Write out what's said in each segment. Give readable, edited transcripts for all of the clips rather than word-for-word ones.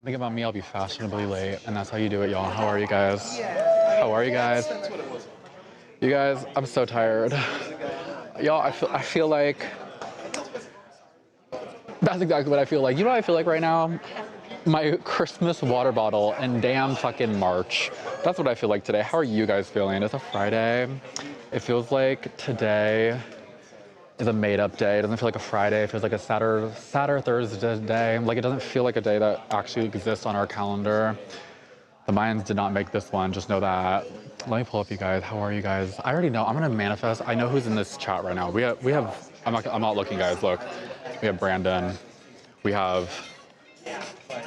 Think about me, I'll be fashionably late, and that's how you do it, y'all. How are you guys? How are you guys? You guys, I'm so tired. Y'all, I feel like that's exactly what I feel like. You know what I feel like right now? My Christmas water bottle in damn fucking March. That's what I feel like today. How are you guys feeling? It's a Friday. It feels like today is a made-up day. It doesn't feel like a Friday. It feels like a Saturday, Thursday day. Like, it doesn't feel like a day that actually exists on our calendar. The Mayans did not make this one, just know that. Let me pull up you guys. How are you guys? I already know. I'm gonna manifest. I know who's in this chat right now. We have. I'm not looking, guys. Look, we have Brandon. We have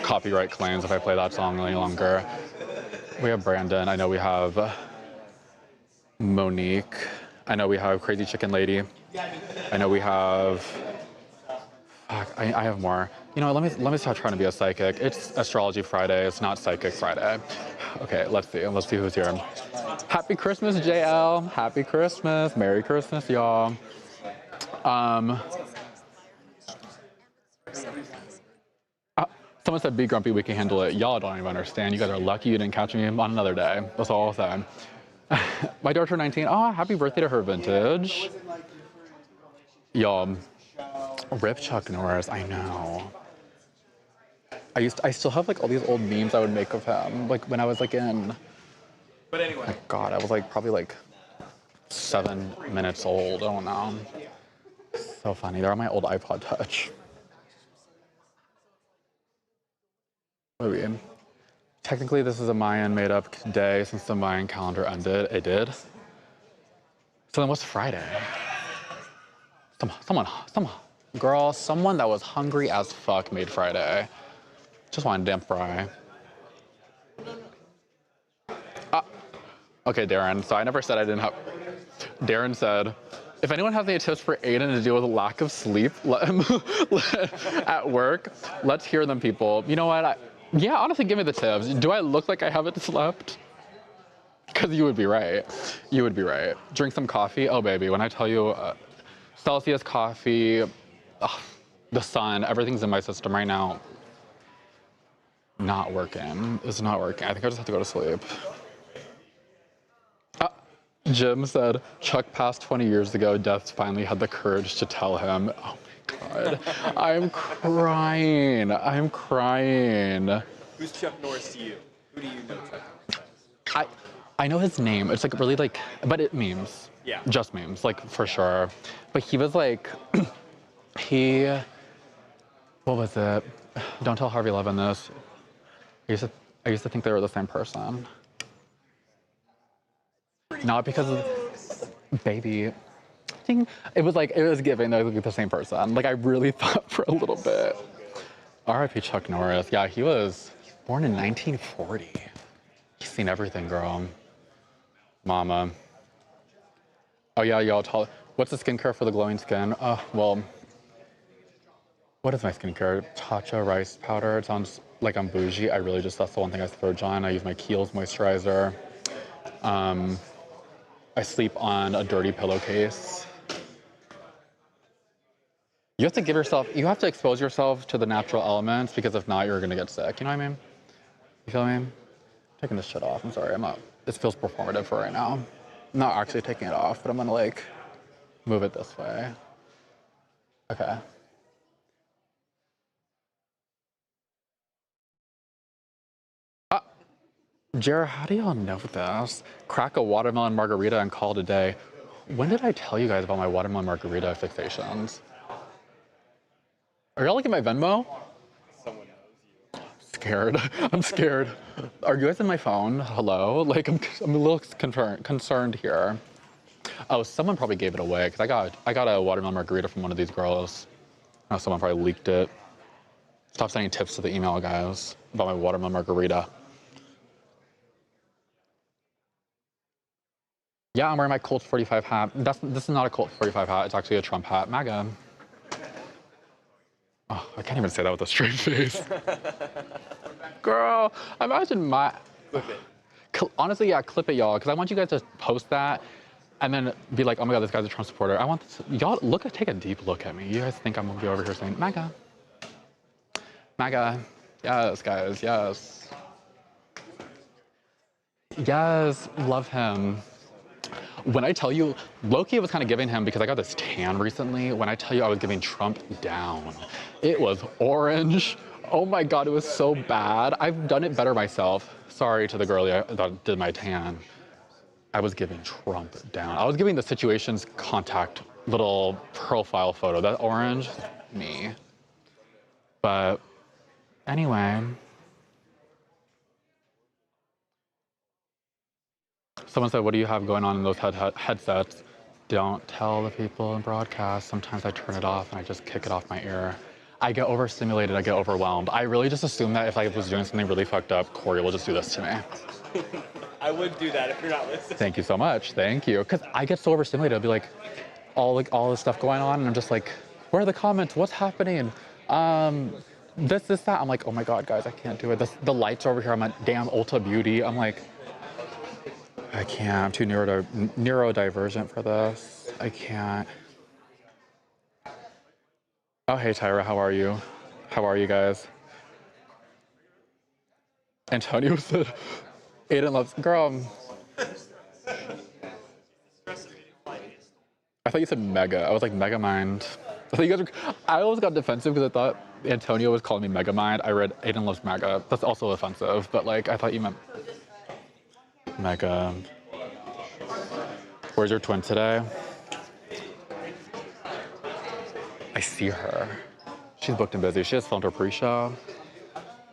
copyright claims if I play that song any longer. We have Brandon. I know we have Monique. I know we have Crazy Chicken Lady. I know we have. Fuck, I have more. You know, let me start trying to be a psychic. It's Astrology Friday. It's not Psychic Friday. Okay, let's see. Let's see who's here. Happy Christmas, JL. Happy Christmas. Merry Christmas, y'all. Someone said, be grumpy, we can handle it. Y'all don't even understand. You guys are lucky you didn't catch me on another day. That's all I'll say. My daughter turned 19. Oh, happy birthday to her, vintage. Y'all, rip Chuck Norris, I know. I still have like all these old memes I would make of him, like when I was like in, but anyway. My God, I was like probably like 7 minutes old, I don't know. So funny, they're on my old iPod Touch. Maybe. Technically, this is a Mayan made-up day since the Mayan calendar ended. It did. So then what's Friday? Someone that was hungry as fuck made Friday. Just wanted damn fry. Okay, Darren, so I never said I didn't have... Darren said, if anyone has any tips for Aiden to deal with a lack of sleep at work, let's hear them, people. You know what? Yeah, honestly, give me the tips. Do I look like I haven't slept? Because you would be right. You would be right. Drink some coffee. Oh, baby, when I tell you Celsius coffee, the sun, everything's in my system right now. Not working. It's not working. I think I just have to go to sleep. Jim said, Chuck passed 20 years ago. Death finally had the courage to tell him. Oh my God. I'm crying. I'm crying. Who's Chuck Norris to you? Who do you know Chuck? I know his name. It's like really like, but it memes. Yeah. Just memes, like for sure. But he was like, what was it? Don't tell Harvey Levin this. I used to think they were the same person. Not because of, baby. It was giving they looked like the same person. Like I really thought for a little bit. R.I.P. Chuck Norris. Yeah, he was born in 1940. He's seen everything, girl. Mama. Oh yeah, y'all. What's the skincare for the glowing skin? Well, what is my skincare? Tatcha rice powder. It sounds like I'm bougie. That's the one thing I splurge on. I use my Kiehl's moisturizer. I sleep on a dirty pillowcase. You have to expose yourself to the natural elements because if not, you're gonna get sick. You know what I mean? You feel me? I'm taking this shit off. I'm sorry, it feels performative for right now. I'm not actually taking it off, but I'm gonna like move it this way. Okay. Jared, how do y'all know this? Crack a watermelon margarita and call it a day. When did I tell you guys about my watermelon margarita fixations? Are y'all looking at my Venmo? Someone knows you. Scared. I'm scared. Are you guys in my phone? Hello? Like, I'm a little concerned here. Oh, someone probably gave it away because I got a watermelon margarita from one of these girls. Oh, someone probably leaked it. Stop sending tips to the email, guys, about my watermelon margarita. Yeah, I'm wearing my Colt 45 hat. This is not a Colt 45 hat. It's actually a Trump hat. MAGA. Oh, I can't even say that with a straight face. Girl, imagine my... Clip it. Honestly, yeah, clip it, y'all, because I want you guys to post that and then be like, oh my God, this guy's a Trump supporter. I want y'all take a deep look at me. You guys think I'm gonna be over here saying, MAGA. MAGA. Yes, guys, yes. Yes, love him. When I tell you, low-key was kind of giving him, because I got this tan recently, when I tell you I was giving Trump down. It was orange. Oh my God, it was so bad. I've done it better myself. Sorry to the girl that did my tan. I was giving Trump down. I was giving the situation's contact little profile photo. That orange, me. But anyway, someone said, what do you have going on in those headsets? Don't tell the people in broadcast. Sometimes I turn it off and I just kick it off my ear. I get overstimulated, I get overwhelmed. I really just assume that if I was doing something really fucked up, Corey will just do this to me. I would do that if you're not listening. Thank you so much, thank you. Because I get so overstimulated, I'll be like all this stuff going on, and I'm just like, where are the comments? What's happening? This, that. I'm like, oh my God, guys, I can't do it. The lights are over here. I'm at damn Ulta Beauty. I'm like, I can't. I'm too neurodivergent for this. I can't. Oh, hey, Tyra, how are you? How are you guys? Antonio said, Aiden loves, girl. I thought you said mega. I was like, mega mind. I thought you guys were, I always got defensive because I thought Antonio was calling me mega mind. I read Aiden loves mega. That's also offensive, but like, I thought you meant mega. Where's your twin today? I see her. She's booked and busy. She just filmed her pre-show.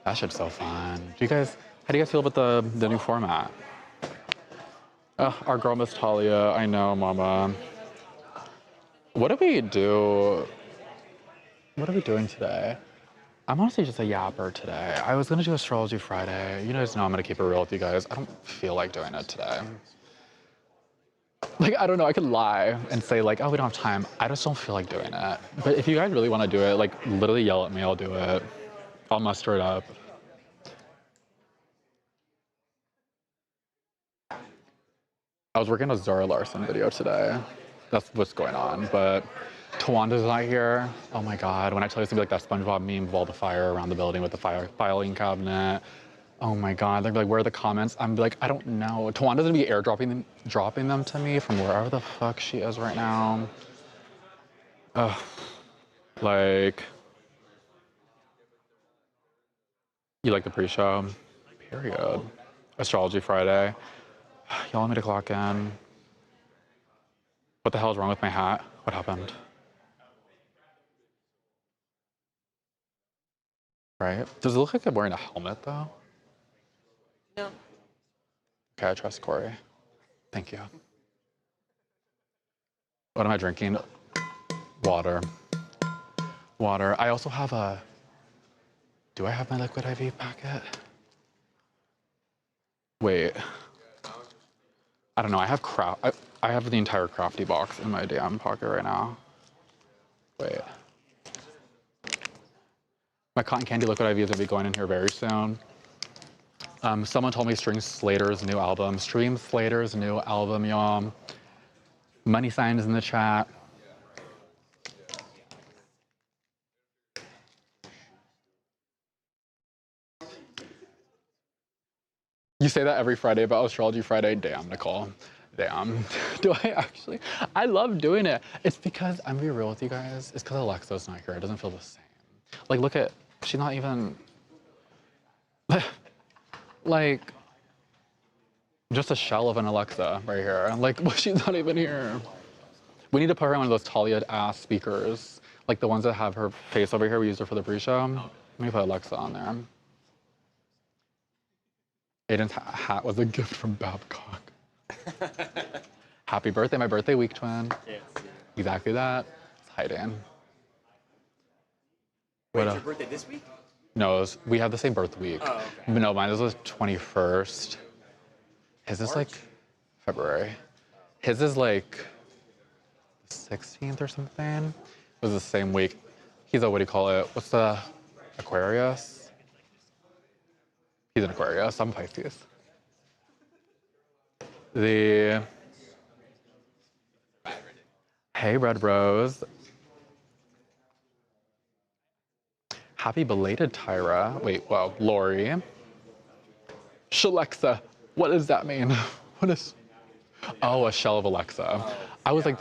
That shit's so fun. How do you guys feel about the new format? Our girl Miss Talia, I know, mama. What do we do? What are we doing today? I'm honestly just a yapper today. I was gonna do Astrology Friday. You guys know I'm gonna keep it real with you guys. I don't feel like doing it today. Like, I don't know, I could lie and say like, oh, we don't have time. I just don't feel like doing it. But if you guys really wanna do it, like literally yell at me, I'll do it. I'll muster it up. I was working on a Zara Larson video today. That's what's going on, but Tawanda's not here. Oh my God, when I tell you it's gonna be like that SpongeBob meme of all the fire around the building with the filing cabinet. Oh my God, they're like, where are the comments? I'm like, I don't know. Tawanda's gonna be dropping them to me from wherever the fuck she is right now. Ugh, like, you like the pre-show? Period. Astrology Friday. Y'all want me to clock in? What the hell is wrong with my hat? What happened? Right? Does it look like I'm wearing a helmet though? No. Okay, I trust Corey. Thank you. What am I drinking? Water. Water. I also have a, do I have my liquid IV packet? Wait. I don't know, I have the entire Crafty box in my damn pocket right now. Wait. My cotton candy liquid IV is gonna be going in here very soon. Someone told me Stream Slater's new album, y'all. Money signs in the chat. You say that every Friday about Astrology Friday. Damn, Nicole. Damn. Do I actually? I love doing it. It's because, I'm gonna be real with you guys, it's because Alexa's not here. It doesn't feel the same. Like, look at, she's not even, like, just a shell of an Alexa right here. Like, well, she's not even here. We need to put her on one of those Talia ass speakers, like the ones that have her face over here. We used her for the pre-show. Let me put Alexa on there. Aiden's hat was a gift from Babcock. Happy birthday, my birthday week twin. Yes. Exactly that. It's hiding. Wait, it's your birthday this week? No, we have the same birth week. Oh, okay. No, mine is the 21st. His is like February. His is like 16th or something. It was the same week. He's a, what do you call it? What's the Aquarius? He's an Aquarius. I'm Pisces. Hey, Red Rose. Happy belated Tyra. Wait, well, Lori. Shalexa. What does that mean? What is? Oh, a shell of Alexa. I was like,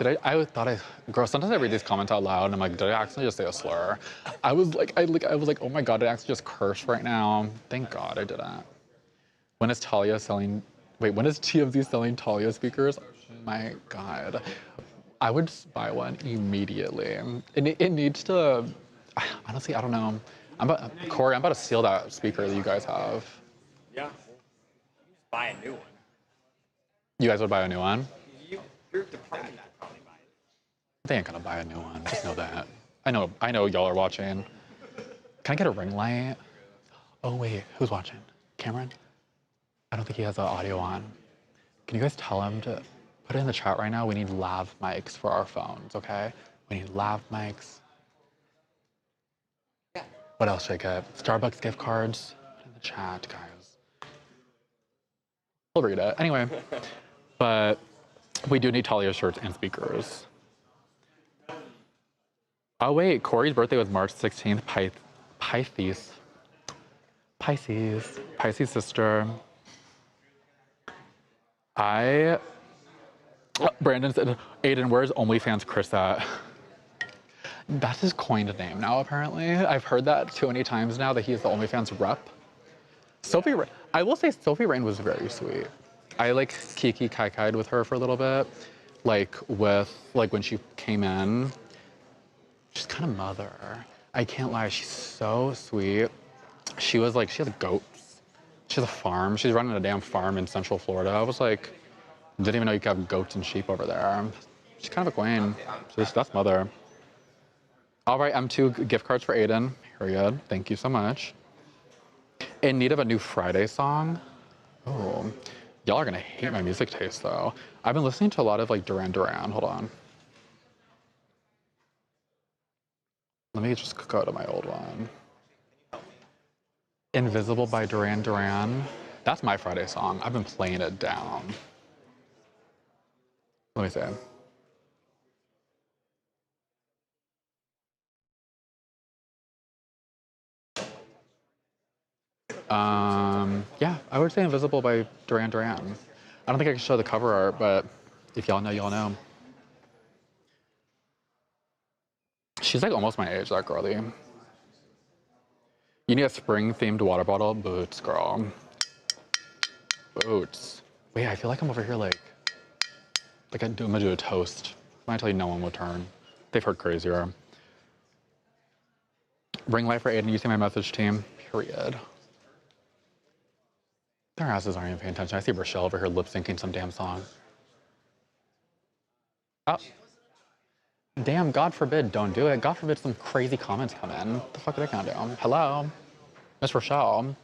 girl, sometimes I read these comments out loud and I'm like, did I actually just say a slur? I was like, oh my God, did I actually just curse right now? Thank God I didn't. When is Talia selling, wait, when is TMZ selling Talia speakers? Oh my God. I would just buy one immediately. It needs to, honestly, I don't know. Corey, I'm about to steal that speaker that you guys have. Yeah. Buy a new one. You guys would buy a new one? You're depriving that probably buy it. They ain't gonna buy a new one. Just know that. I know y'all are watching. Can I get a ring light? Oh wait, who's watching? Cameron? I don't think he has the audio on. Can you guys tell him to put it in the chat right now? We need lav mics for our phones, okay? We need lav mics. Yeah. What else should I get? Starbucks gift cards? Put it in the chat, guys. We'll read it. Anyway, but we do need Talia shirts and speakers. Oh wait, Corey's birthday was March 16th. Pisces. Pisces sister. Brandon said, Aiden, where's OnlyFans Chris at? That's his coined name now, apparently. I've heard that too many times now that he's the OnlyFans rep. I will say Sophie Rain was very sweet. I like kiki kai-kai'd with her for a little bit. Like when she came in. She's kind of mother. I can't lie, she's so sweet. She has goats. She has a farm. She's running a damn farm in Central Florida. I was like, didn't even know you could have goats and sheep over there. She's kind of a queen. That's mother. All right, M2 gift cards for Aiden, period. Thank you so much. In need of a new Friday song? Oh, y'all are gonna hate my music taste though. I've been listening to a lot of like Duran Duran, hold on. Let me just go to my old one. Invisible by Duran Duran. That's my Friday song. I've been playing it down. Let me see. Yeah, I would say Invisible by Duran Duran. I don't think I can show the cover art, but if y'all know, y'all know. She's like almost my age, that girlie. You need a spring-themed water bottle? Boots, girl. Boots. Wait, I feel like I'm over here like I'm gonna do a toast. When I tell you no one will turn. They've heard crazier. Ring light for Aiden, you see my message, team? Period. Their asses aren't even paying attention. I see Rochelle over here lip-syncing some damn song. Oh. Damn, God forbid, don't do it. God forbid some crazy comments come in. What the fuck are they gonna do? Hello? Miss Rochelle.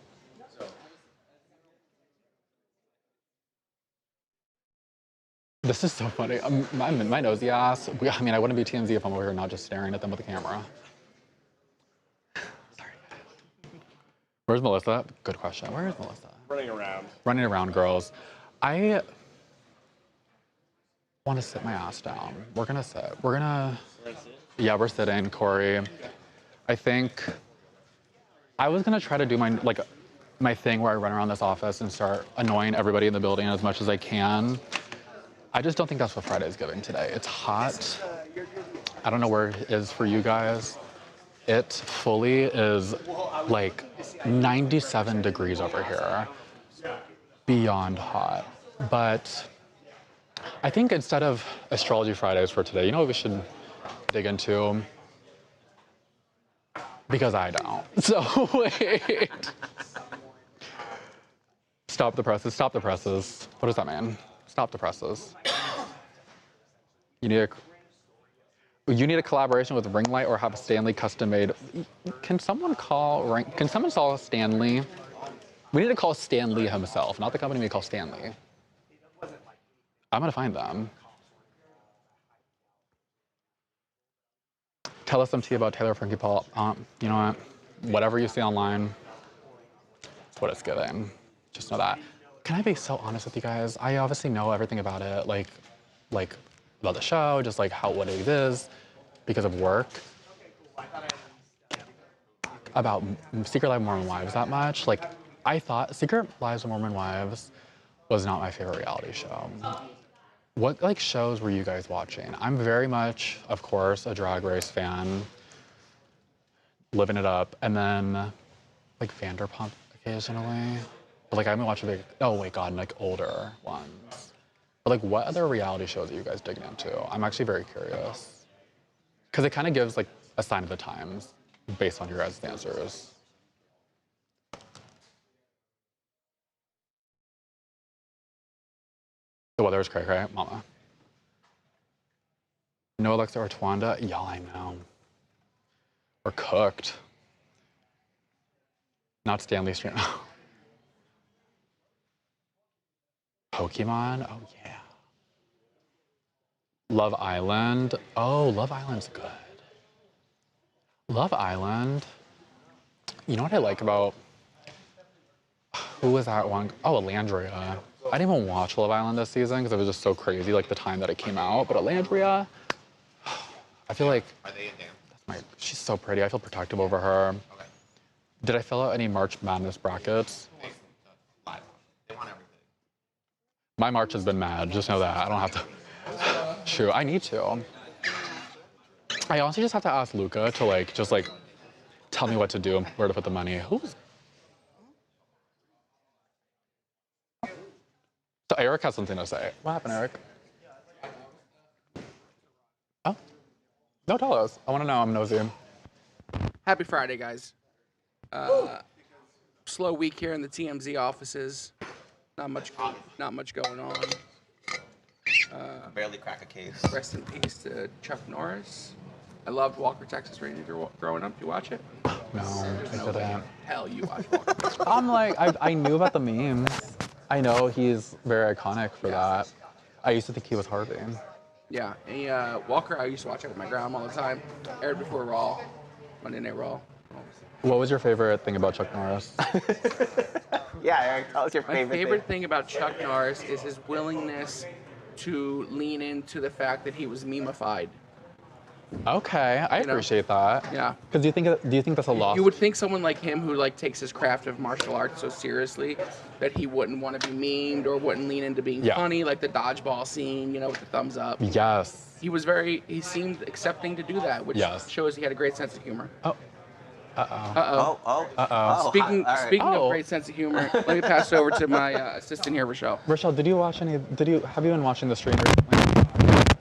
This is so funny. My nosy ass. I mean, I wouldn't be TMZ if I'm over here not just staring at them with the camera. Sorry. Where's Melissa? Good question. Where is Melissa? Running around. Running around, girls. I want to sit my ass down. We're gonna sit. Yeah, we're sitting, Corey. I think I was gonna try to do my thing where I run around this office and start annoying everybody in the building as much as I can. I just don't think that's what Friday's giving today. It's hot. I don't know where it is for you guys. It fully is like 97 degrees over here. Beyond hot. But I think instead of Astrology Fridays for today, you know what we should dig into? Because I don't. So wait. Stop the presses, stop the presses. What does that mean? Stop the presses. You need a collaboration with Ring Light or have a Stanley custom made. Can someone call Stanley? We need to call Stanley himself, not the company we call Stanley. I'm gonna find them. Tell us some tea about Taylor Frankie Paul. You know what? Whatever you see online, it's what it's giving. Just know that. Can I be so honest with you guys? I obviously know everything about it, like about the show, just like what it is, because of work. about Secret Life of Mormon Wives that much. Like, I thought Secret Lives of Mormon Wives was not my favorite reality show. What like shows were you guys watching? I'm very much, of course, a Drag Race fan, living it up, and then like Vanderpump occasionally. But like I haven't watched a big. Oh wait, God, like older ones. But like, what other reality shows are you guys digging into? I'm actually very curious because it kind of gives like a sign of the times based on your guys' answers. The weather is cray-cray, mama. No Alexa or Twanda? Y'all, I know. We're cooked. Not Stanley Stream. Pokemon? Oh, yeah. Love Island? Oh, Love Island's good. Love Island. You know what I like about... Who was that one? Oh, Alandria. I didn't even watch Love Island this season because it was just so crazy, like the time that it came out. But Alandria, I feel like... Are they in there? She's so pretty. I feel protective over her. Okay. Did I fill out any March Madness brackets? They want everything. My March has been mad. Just know that. I don't have to. Shoot, I need to. I honestly just have to ask Luca to like, just like, tell me what to do, where to put the money. Who's? So Eric has something to say. What happened, Eric? Oh, no, tell us. I want to know. I'm nosy. Happy Friday, guys. Slow week here in the TMZ offices. Not much going on. Barely crack a case. Rest in peace to Chuck Norris. I loved Walker, Texas Ranger growing up. Did you watch it? No, I didn't. Hell, you watched Walker, Texas Ranger. I'm like, I knew about the memes. I know he's very iconic for that. I used to think he was Harvey. Yeah, and, Walker, I used to watch it with my grandma all the time. Aired before Raw, Monday Night Raw. What was your favorite thing about Chuck Norris? Yeah, Eric, tell us your My favorite favorite thing about Chuck Norris is his willingness to lean into the fact that he was memeified. Okay, I appreciate that. Yeah. Because do you think that's a loss? You would think someone like him who like takes his craft of martial arts so seriously that he wouldn't want to be memed or wouldn't lean into being funny, like the dodgeball scene, you know, with the thumbs up. Yes. He seemed accepting to do that, which shows he had a great sense of humor. Oh. Speaking Oh. of great sense of humor, let me pass it over to my assistant here, Rochelle. Rochelle, have you been watching the stream recently?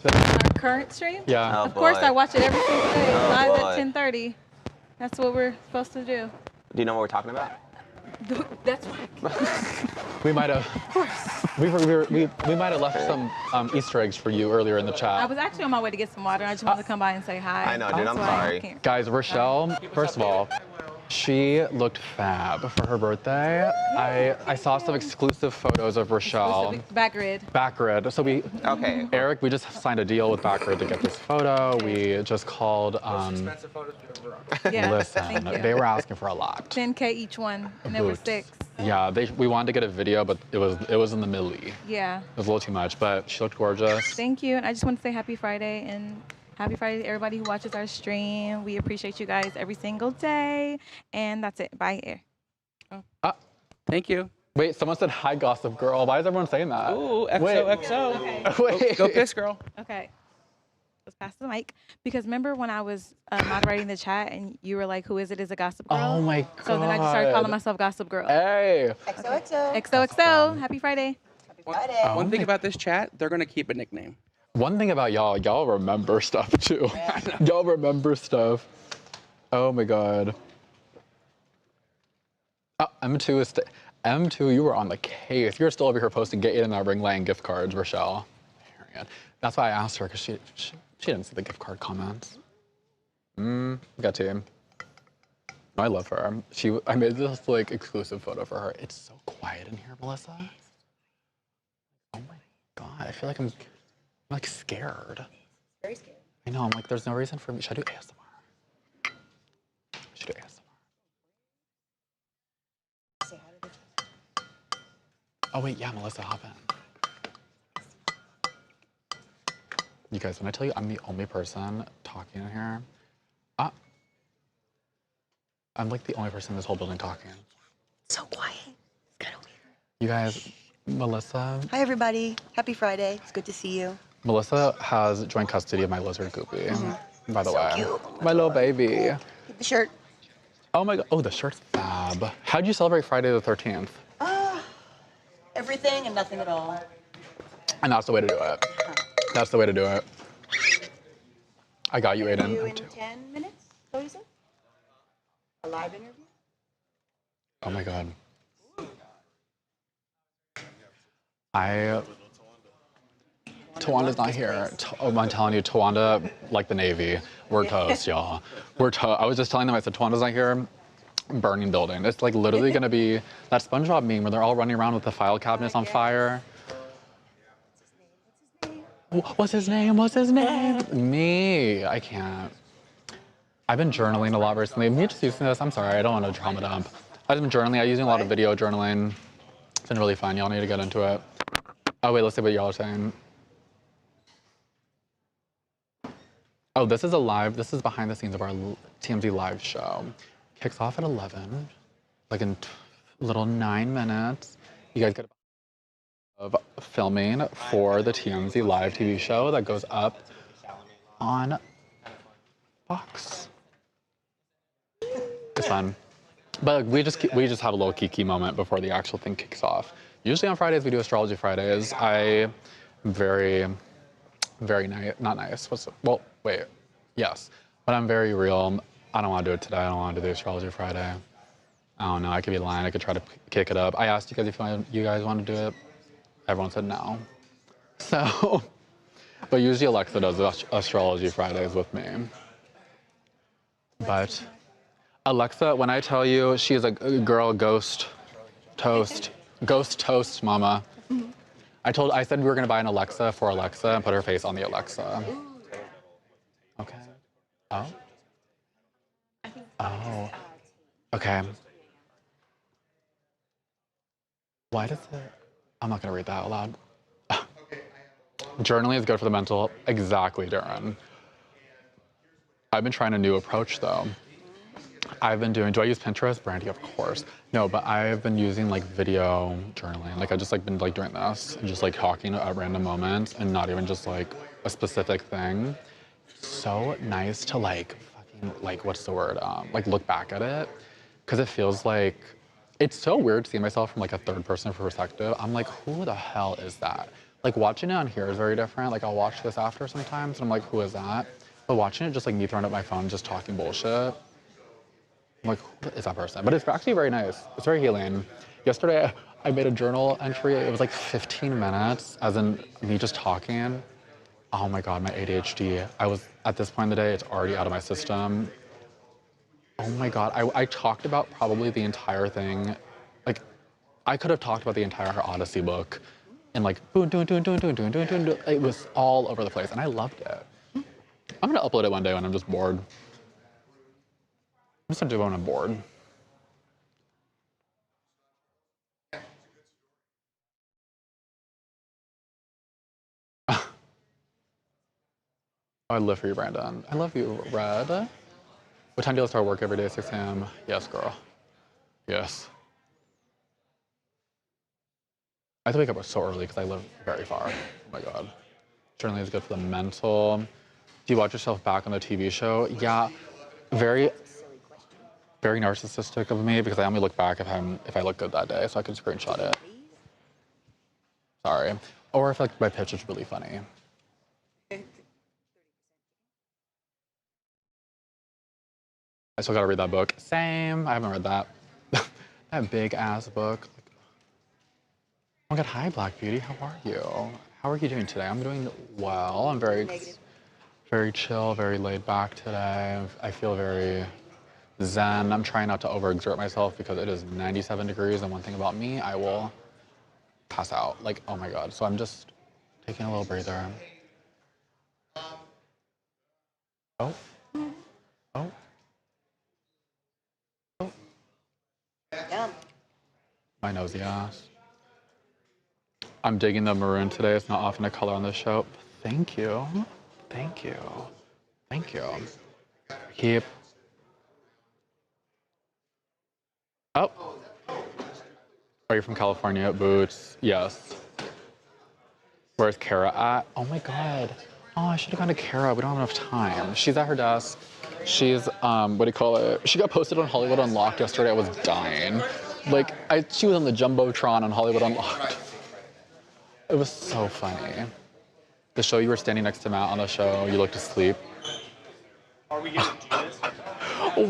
Our current stream? Yeah. Oh, Of course, boy. I watch it every single day, Oh, live boy. at 10:30. That's what we're supposed to do. Do you know what we're talking about? That's right. We might have. We might have left some Easter eggs for you earlier in the chat. I was actually on my way to get some water. I just wanted to come by and say hi. I know, dude, I'm That's why I sorry. can't- Guys, Rochelle, first of all, she looked fab for her birthday. I saw some exclusive photos of Rochelle. Backgrid. Backgrid. So Okay. Eric, we just signed a deal with Backgrid to get this photo. We just called. Expensive photos we ever on. Yeah. Listen, Thank you. they were asking for a lot. 10K each one, and there were Boots. 6. Yeah, we wanted to get a video, but it was in the milli. It Yeah. was a little too much, but she looked gorgeous. Thank you, and I just want to say happy Friday and happy Friday to everybody who watches our stream. We appreciate you guys every single day, and that's it. Bye. Thank you. Wait, someone said hi, Gossip Girl. Why is everyone saying that? Ooh, Wait. XOXO. Wait. Go piss, girl. Okay. Let's pass the mic. Because remember when I was moderating the chat and you were like, who is it? Is a Gossip Girl? Oh my God. So then I just started calling myself Gossip Girl. Hey. XOXO. XOXO. Happy Friday. Happy Friday. One thing about this chat, they're gonna keep a nickname. One thing about y'all remember stuff too. Y'all remember stuff. Oh my God. Oh, M2, you were on the case. You're still over here posting get in our ring light gift cards, Rochelle. Period. That's why I asked her, because she didn't see the gift card comments. Got to. I love her. I made this like exclusive photo for her. It's so quiet in here, Melissa. Oh my God, I feel like I'm like scared. Very scared. I know, I'm like, there's no reason for me. Should I do ASMR? Should I do ASMR? Say hi to the Oh wait, yeah, Melissa, hop in. You guys, when I tell you I'm the only person talking in here, I'm like the only person in this whole building talking. So quiet. It's kind of weird. You guys, Melissa. Hi, everybody. Happy Friday. It's good to see you. Melissa has joint custody of my lizard Goopy, by the way. Cute. My little baby. Get the shirt. Oh my god. Oh, the shirt's fab. How'd you celebrate Friday the 13th? Everything and nothing at all. And that's the way to do it. That's the way to do it. I got you, Aiden. You in 10 minutes? Is that what you said? A live interview? Oh my god. Tawanda's not here. I'm telling you, Tawanda, like the Navy, we're toast, y'all. We're toast. I was just telling them, I said, Tawanda's not here. Burning building. It's like literally gonna be that SpongeBob meme where they're all running around with the file cabinets on fire. What's his name? What's his name? Me. I can't. I've been journaling a lot recently. Me just using this. I'm sorry. I don't want to trauma dump. I've been journaling. I'm using a lot of video journaling. It's been really fun. Y'all need to get into it. Oh wait, let's see what y'all are saying. Oh, this is a live. This is behind the scenes of our TMZ live show. Kicks off at 11, like in little 9 minutes. You guys get of filming for the TMZ live TV show that goes up on Fox. It's fun. But we just have a little kiki moment before the actual thing kicks off. Usually on Fridays we do Astrology Fridays. I am very nice, not nice. Well, wait, yes. But I'm very real. I don't want to do it today. I don't want to do the Astrology Friday. I don't know. I could be lying. I could try to kick it up. I asked you guys if you guys want to do it. Everyone said no. So, but usually Alexa does the Astrology Fridays with me. But Alexa, when I tell you she is a girl ghost toast mama. I said we were gonna buy an Alexa for Alexa and put her face on the Alexa. Okay. Oh. Oh. Okay. Why does it? I'm not gonna read that out loud. Journaling is good for the mental. Exactly, Darren. I've been trying a new approach though. Do I use Pinterest? Brandy, of course. No, but I've been using like video journaling. Like I just like been like doing this and just like talking at random moments and not even just like a specific thing. So nice to like fucking like, what's the word? Like look back at it. Cause it feels like, it's so weird seeing myself from like a third person perspective. I'm like, who the hell is that? Like watching it on here is very different. Like I'll watch this after sometimes and I'm like, who is that? But watching it just like me throwing up my phone, just talking bullshit. I'm like, who is that person? But it's actually very nice. It's very healing. Yesterday, I made a journal entry. It was like 15 minutes, as in me just talking. Oh my God, my ADHD. At this point in the day, it's already out of my system. Oh my God, I talked about probably the entire thing. Like, I could have talked about the entire Odyssey book and like, boom, doon, doon, doon, doon, doon, doon, doon, doon. It was all over the place and I loved it. I'm gonna upload it one day when I'm just bored. I'm just gonna do it when I'm bored. I live for you, Brandon. I love you, Red. What time do you start work every day? 6 a.m. Yes, girl. Yes. I have to wake up so early because I live very far. Oh my God. Certainly is good for the mental. Do you watch yourself back on the TV show? Yeah. Very narcissistic of me because I only look back if I look good that day, so I can screenshot it. Sorry. Or if like my pitch is really funny. I still gotta read that book. Same. I haven't read that. That big ass book. Oh my God, hi Black Beauty. How are you? How are you doing today? I'm doing well. I'm very chill, very laid back today. I feel very zen. I'm trying not to overexert myself because it is 97 degrees, and one thing about me, I will pass out. Like, oh my God. So I'm just taking a little breather. Oh. Oh. Oh. Yum. My nosy ass. I'm digging the maroon today. It's not often a color on this show. Thank you. Thank you. Thank you. Oh. Are you from California? Boots. Yes. Where's Kara at? Oh my God. Oh, I should have gone to Kara. We don't have enough time. She's at her desk. She's, what do you call it? She got posted on Hollywood Unlocked yesterday. I was dying. Like, she was on the Jumbotron on Hollywood Unlocked. It was so funny. The show you were standing next to Matt on the show, you looked asleep. Are we getting Gina's?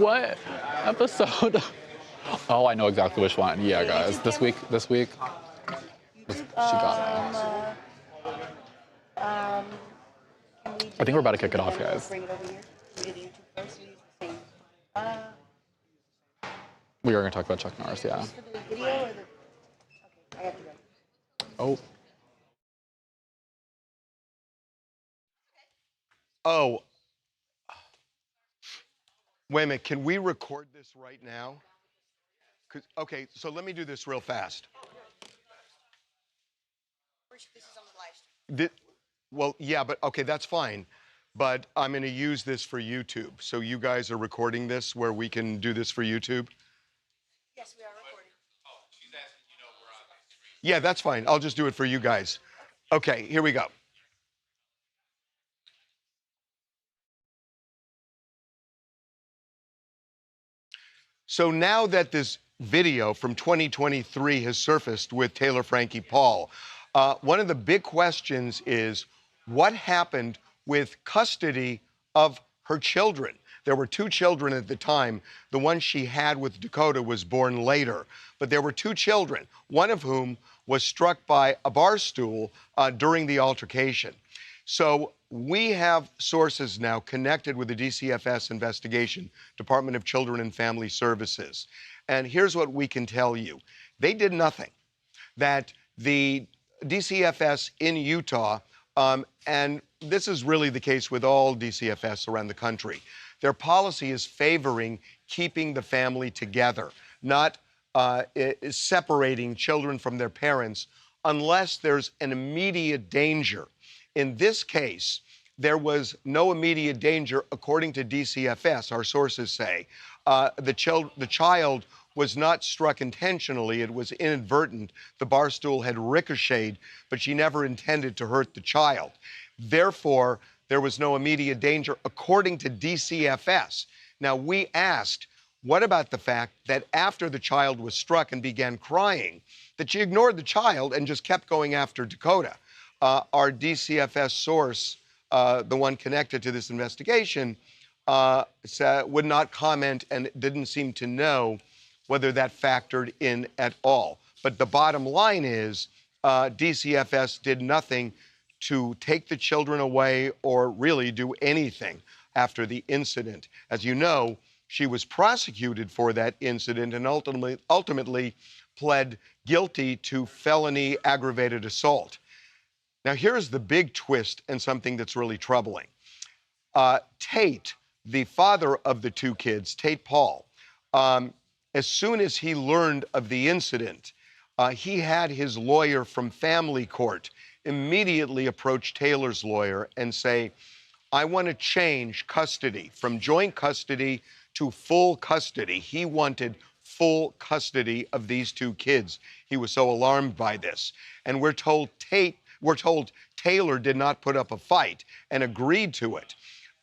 What episode? Oh, I know exactly which one. Yeah, guys. This week, she got me. I think we're about to kick it off, guys. Bring it over here. We did the YouTube first. We use the same. We are going to talk about Chuck Norris, yeah. For the video or the... Okay, I have to go. Oh. Oh. Wait a minute, can we record this right now? Okay, so let me do this real fast. This is on the live stream. Well, yeah, but okay, that's fine. But I'm going to use this for YouTube. So you guys are recording this where we can do this for YouTube? Yes, we are recording. Oh, she's asking, you know, we're on the stream. Yeah, that's fine. I'll just do it for you guys. Okay, here we go. So now that this video from 2023 has surfaced with Taylor Frankie Paul, one of the big questions is what happened with custody of her children? There were 2 children at the time. The one she had with Dakota was born later. But there were 2 children, one of whom was struck by a bar stool during the altercation. So we have sources now connected with the DCFS investigation, Department of Children and Family Services. And here's what we can tell you. They did nothing. That the DCFS in Utah, and this is really the case with all DCFS around the country, their policy is favoring keeping the family together, not separating children from their parents unless there's an immediate danger. In this case, there was no immediate danger, according to DCFS, our sources say. The child was not struck intentionally. It was inadvertent. The bar stool had ricocheted, but she never intended to hurt the child. Therefore, there was no immediate danger, according to DCFS. Now, we asked, what about the fact that after the child was struck and began crying, that she ignored the child and just kept going after Dakota? Our DCFS source, the one connected to this investigation, would not comment and didn't seem to know whether that factored in at all. But the bottom line is DCFS did nothing to take the children away or really do anything after the incident. As you know, she was prosecuted for that incident and ultimately pled guilty to felony aggravated assault. Now, here's the big twist and something that's really troubling. Tate, the father of the 2 kids, Tate Paul, as soon as he learned of the incident, he had his lawyer from family court immediately approach Taylor's lawyer and say, I want to change custody from joint custody to full custody. He wanted full custody of these 2 kids. He was so alarmed by this. And we're told Taylor did not put up a fight and agreed to it.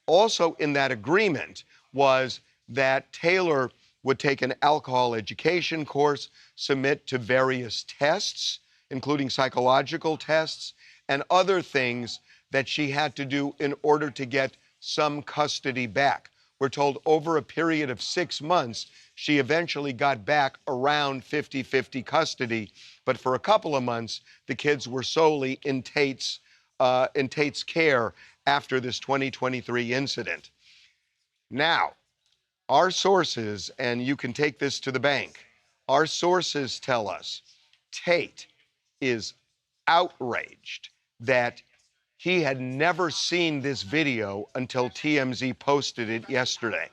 Also in that agreement was that Taylor would take an alcohol education course, submit to various tests, including psychological tests, and other things that she had to do in order to get some custody back. We're told over a period of 6 months, she eventually got back around 50-50 custody, but for a couple of months, the kids were solely in Tate's care after this 2023 incident. Now, our sources, and you can take this to the bank, our sources tell us Tate is outraged that he had never seen this video until TMZ posted it yesterday,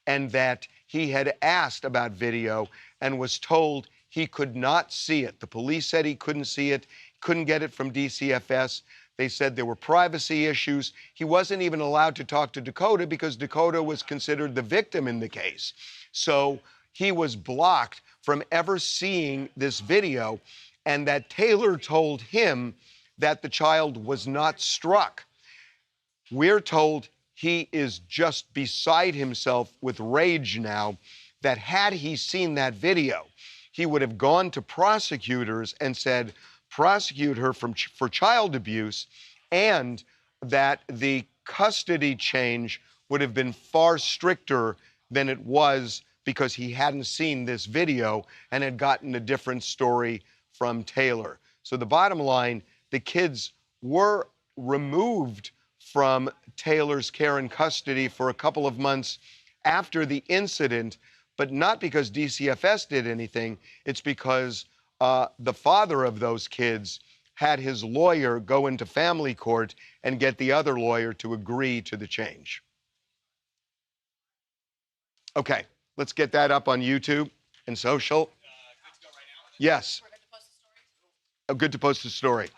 and that he had asked about video and was told he could not see it. The police said he couldn't see it, couldn't get it from DCFS. They said there were privacy issues. He wasn't even allowed to talk to Dakota because Dakota was considered the victim in the case. So he was blocked from ever seeing this video, and that Taylor told him that the child was not struck. We're told he is just beside himself with rage now, that had he seen that video, he would have gone to prosecutors and said, prosecute her for child abuse, and that the custody change would have been far stricter than it was because he hadn't seen this video and had gotten a different story from Taylor. So the bottom line, the kids were removed from Taylor's care and custody for a couple of months after the incident, but not because DCFS did anything. It's because the father of those kids had his lawyer go into family court and get the other lawyer to agree to the change. Okay, let's get that up on YouTube and social. Good to go right now? Yes. We're good to post the story? Oh, good to post the story.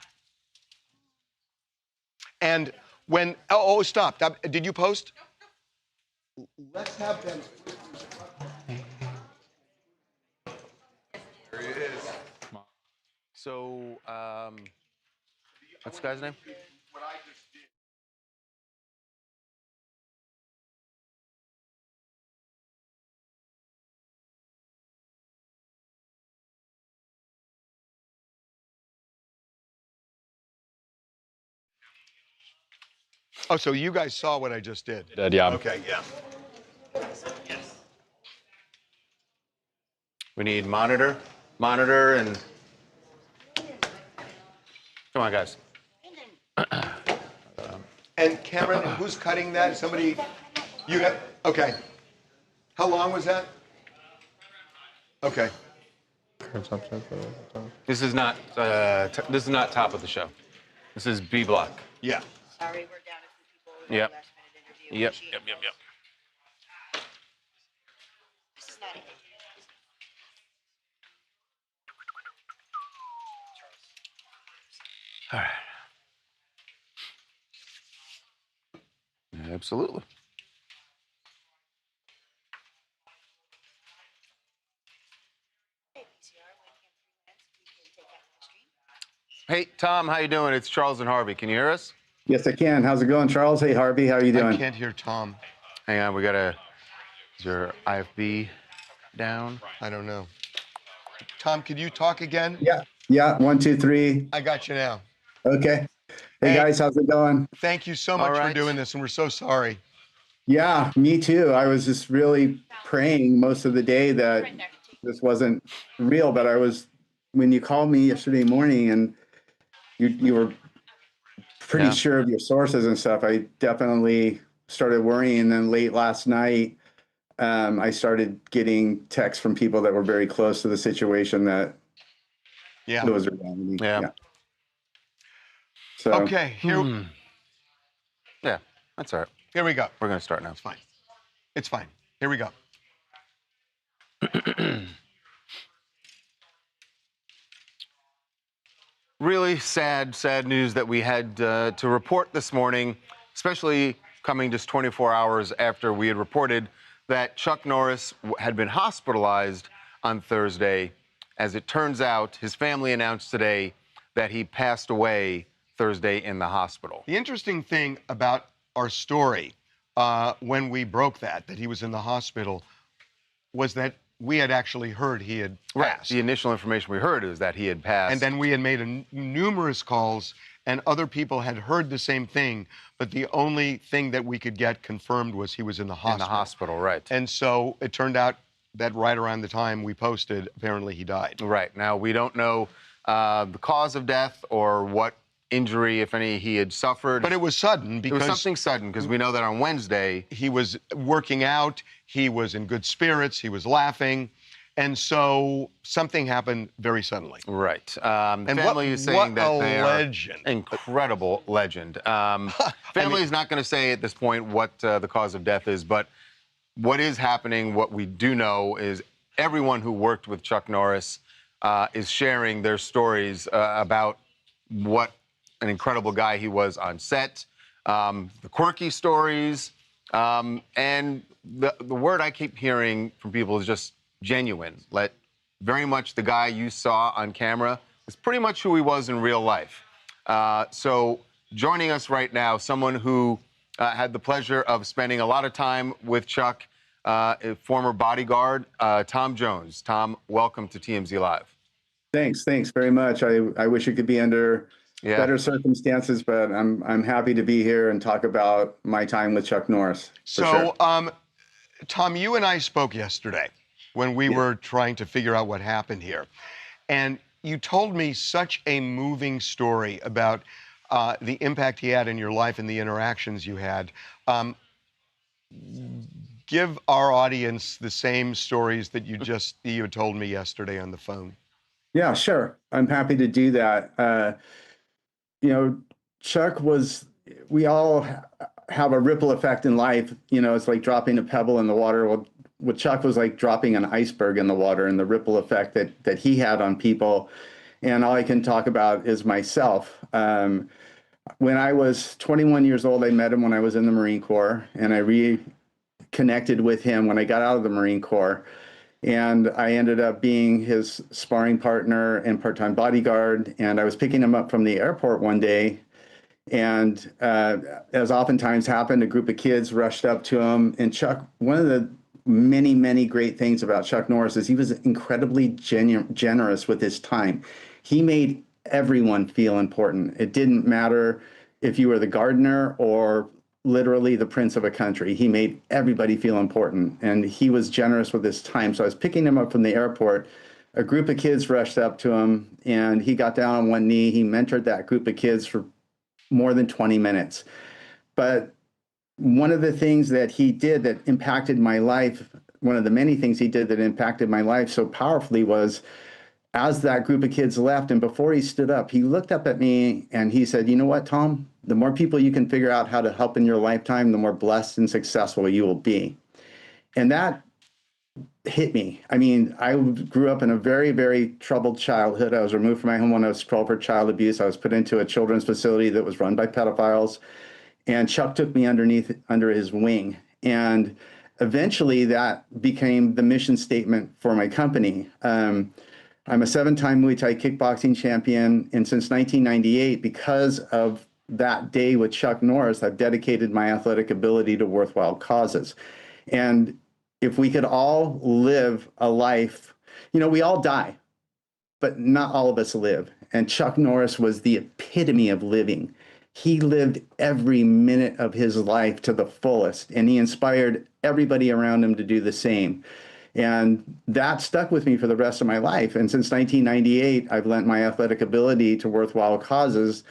And when, stop. Did you post? No. Let's have them. There he is. So, what's the guy's name? Oh, so you guys saw what I just did? Did, yeah. Okay, yeah. We need monitor, and come on, guys. And Cameron, who's cutting that? Somebody, you have, okay. How long was that? Okay. This is not top of the show. This is B block. Yeah. Sorry, we're down a few people. We Yep. had a last-minute interview. Yep. Appreciate it. This is not it. All right. Absolutely. Hey, PCR, when can 3 minutes we can take after the stream? Hey, Tom, how you doing? It's Charles and Harvey. Can you hear us? Yes, I can. How's it going, Charles? Hey, Harvey, how are you I doing? can't hear Tom. Hang on, is your IFB down? I don't know. Tom, could you talk again? Yeah. 1, 2, 3. I got you now. Okay. Hey, guys, how's it going? Thank you so much All for right. doing this, and we're so sorry. Yeah, me too. I was just really praying most of the day that this wasn't real, but when you called me yesterday morning and you were pretty sure of your sources and stuff, I definitely started worrying. And then late last night, I started getting texts from people that were very close to the situation that Yeah. it was reality. Yeah. So, Okay, here, Yeah, that's all right. here we go. We're gonna start now. It's fine. It's fine. Here we go. Really sad news that we had to report this morning, especially coming just 24 hours after we had reported that Chuck Norris had been hospitalized on Thursday. As it turns out, his family announced today that he passed away Thursday in the hospital. The interesting thing about our story, when we broke that he was in the hospital, was that we had actually heard he had passed. The initial information we heard is that he had passed. And then we had made numerous calls, and other people had heard the same thing, but the only thing that we could get confirmed was he was in the hospital. In the hospital, right. And so it turned out that right around the time we posted, apparently he died. Right. Now, we don't know the cause of death or what injury, if any, he had suffered. But it was sudden It because was something sudden, because we know that on Wednesday, he was working out, he was in good spirits, he was laughing, and so something happened very suddenly. right. The And family is saying what that a they are legend. incredible legend. Family is not going to say at this point what the cause of death is, but what is happening, what we do know is everyone who worked with Chuck Norris is sharing their stories about what an incredible guy he was on set, the quirky stories, and the word I keep hearing from people is just genuine. Very much the guy you saw on camera is pretty much who he was in real life. So joining us right now, someone who had the pleasure of spending a lot of time with Chuck, a former bodyguard, Tom Jones. Tom, welcome to TMZ Live. Thanks very much. I wish it could be under better circumstances, but I'm happy to be here and talk about my time with Chuck Norris. So, Tom, you and I spoke yesterday when we were trying to figure out what happened here, and you told me such a moving story about the impact he had in your life and the interactions you had. Give our audience the same stories that you told me yesterday on the phone. Yeah, sure. I'm happy to do that. Chuck we all have a ripple effect in life. It's like dropping a pebble in the water. Well, what Chuck was like dropping an iceberg in the water, and the ripple effect that he had on people. And all I can talk about is myself. When I was 21 years old, I met him when I was in the Marine Corps, and I reconnected with him when I got out of the Marine Corps. And I ended up being his sparring partner and part-time bodyguard. And I was picking him up from the airport one day. And as oftentimes happened, a group of kids rushed up to him. And Chuck, one of the many, many great things about Chuck Norris is he was incredibly generous with his time. He made everyone feel important. It didn't matter if you were the gardener or literally the prince of a country. He made everybody feel important, and he was generous with his time. So I was picking him up from the airport. A group of kids rushed up to him, and he got down on one knee. He mentored that group of kids for more than 20 minutes. But one of the things that he did that impacted my life, one of the many things he did that impacted my life so powerfully was, as that group of kids left, and before he stood up, he looked up at me and he said, "You know what, Tom? The more people you can figure out how to help in your lifetime, the more blessed and successful you will be." And that hit me. I mean, I grew up in a very, very troubled childhood. I was removed from my home when I was 12 for child abuse. I was put into a children's facility that was run by pedophiles. And Chuck took me under his wing. And eventually that became the mission statement for my company. I'm a 7-time Muay Thai kickboxing champion. And since 1998, because of that day with Chuck Norris, I've dedicated my athletic ability to worthwhile causes. And if we could all live a life, we all die, but not all of us live. And Chuck Norris was the epitome of living. He lived every minute of his life to the fullest, and he inspired everybody around him to do the same. And that stuck with me for the rest of my life. And since 1998, I've lent my athletic ability to worthwhile causes,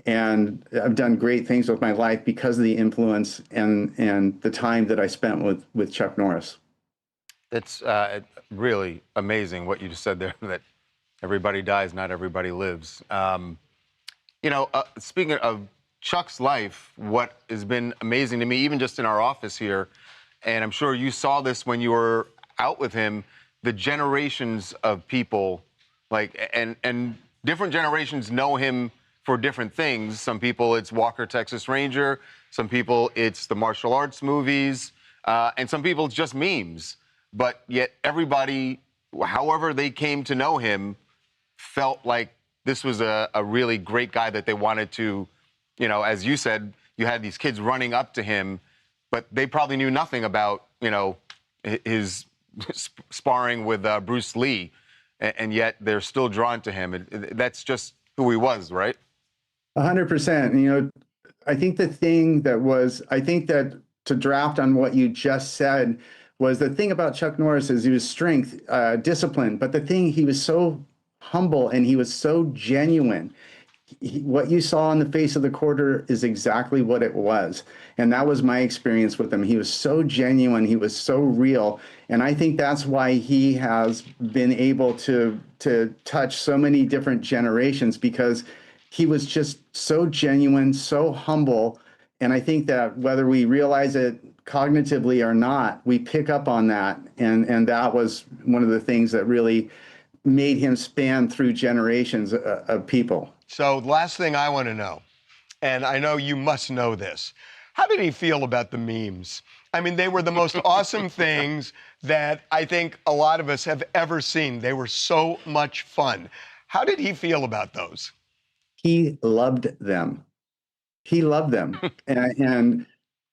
and I've done great things with my life because of the influence and the time that I spent with Chuck Norris. It's really amazing what you just said there, that everybody dies, not everybody lives. Speaking of Chuck's life, what has been amazing to me, even just in our office here, and I'm sure you saw this when you were out with him, the generations of people, and different generations know him for different things. Some people it's Walker, Texas Ranger. Some people it's the martial arts movies. And some people it's just memes. But yet everybody, however they came to know him, felt like this was a really great guy that they wanted to, as you said, you had these kids running up to him, but they probably knew nothing about, his sparring with Bruce Lee, and yet they're still drawn to him. That's just who he was, right? 100%. I think that to draft on what you just said was the thing about Chuck Norris is he was strength, discipline, but he was so humble and he was so genuine. What you saw on the face of the quarter is exactly what it was. And that was my experience with him. He was so genuine. He was so real. And I think that's why he has been able to touch so many different generations, because he was just so genuine, so humble. And I think that whether we realize it cognitively or not, we pick up on that. And that was one of the things that really made him span through generations of people. So the last thing I want to know, and I know you must know this, how did he feel about the memes? I mean, they were the most awesome things that I think a lot of us have ever seen. They were so much fun. How did he feel about those? He loved them. He loved them. And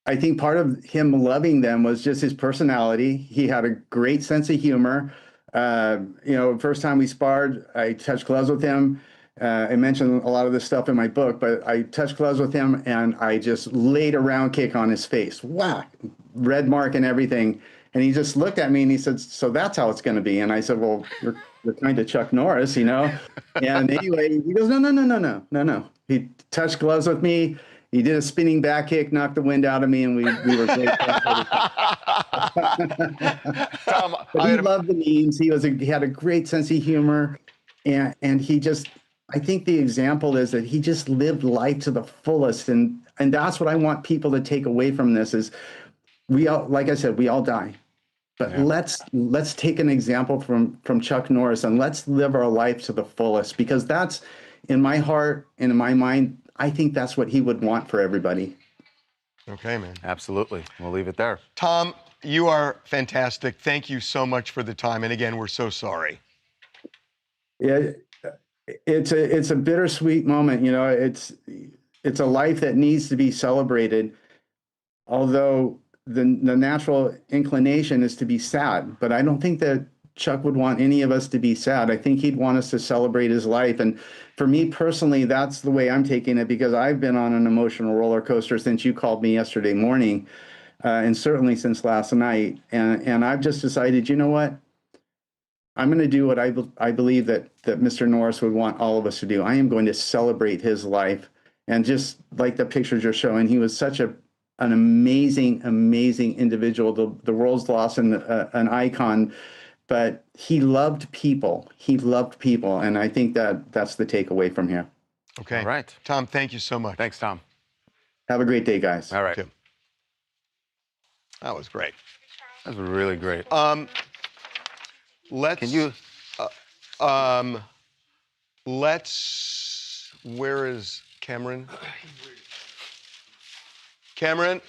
I think part of him loving them was just his personality. He had a great sense of humor. First time we sparred, I touched gloves with him. I mentioned a lot of this stuff in my book, but I touched gloves with him and I just laid a round kick on his face. Whack, red mark and everything. And he just looked at me and he said, "So that's how it's going to be." And I said, "Well, you're kind of Chuck Norris, you know?" And anyway, he goes, No. He touched gloves with me. He did a spinning back kick, knocked the wind out of me, and we were great. Tom, But he loved the memes. He had a great sense of humor, and he just, I think the example is that he just lived life to the fullest, and that's what I want people to take away from this is we all, like I said, we all die. But let's take an example from Chuck Norris and let's live our life to the fullest, because that's, in my heart and in my mind, I think that's what he would want for everybody. Okay, man. Absolutely. We'll leave it there. Tom, you are fantastic. Thank you so much for the time. And again, we're so sorry. Yeah, it's a bittersweet moment. You know, it's a life that needs to be celebrated. Although the natural inclination is to be sad, but I don't think that Chuck would want any of us to be sad. I think he'd want us to celebrate his life. And for me personally, that's the way I'm taking it, because I've been on an emotional roller coaster since you called me yesterday morning, and certainly since last night. And I've just decided, you know what? I'm going to do what I believe that Mr. Norris would want all of us to do. I am going to celebrate his life. And just like the pictures you're showing, he was such an amazing, amazing individual. The world's lost an icon. But he loved people. He loved people. And I think that's the takeaway from here. Okay. All right. Tom, thank you so much. Thanks, Tom. Have a great day, guys. All right. Too. That was great. That was really great. Let's. Can you? Let's. Where is Cameron? Cameron.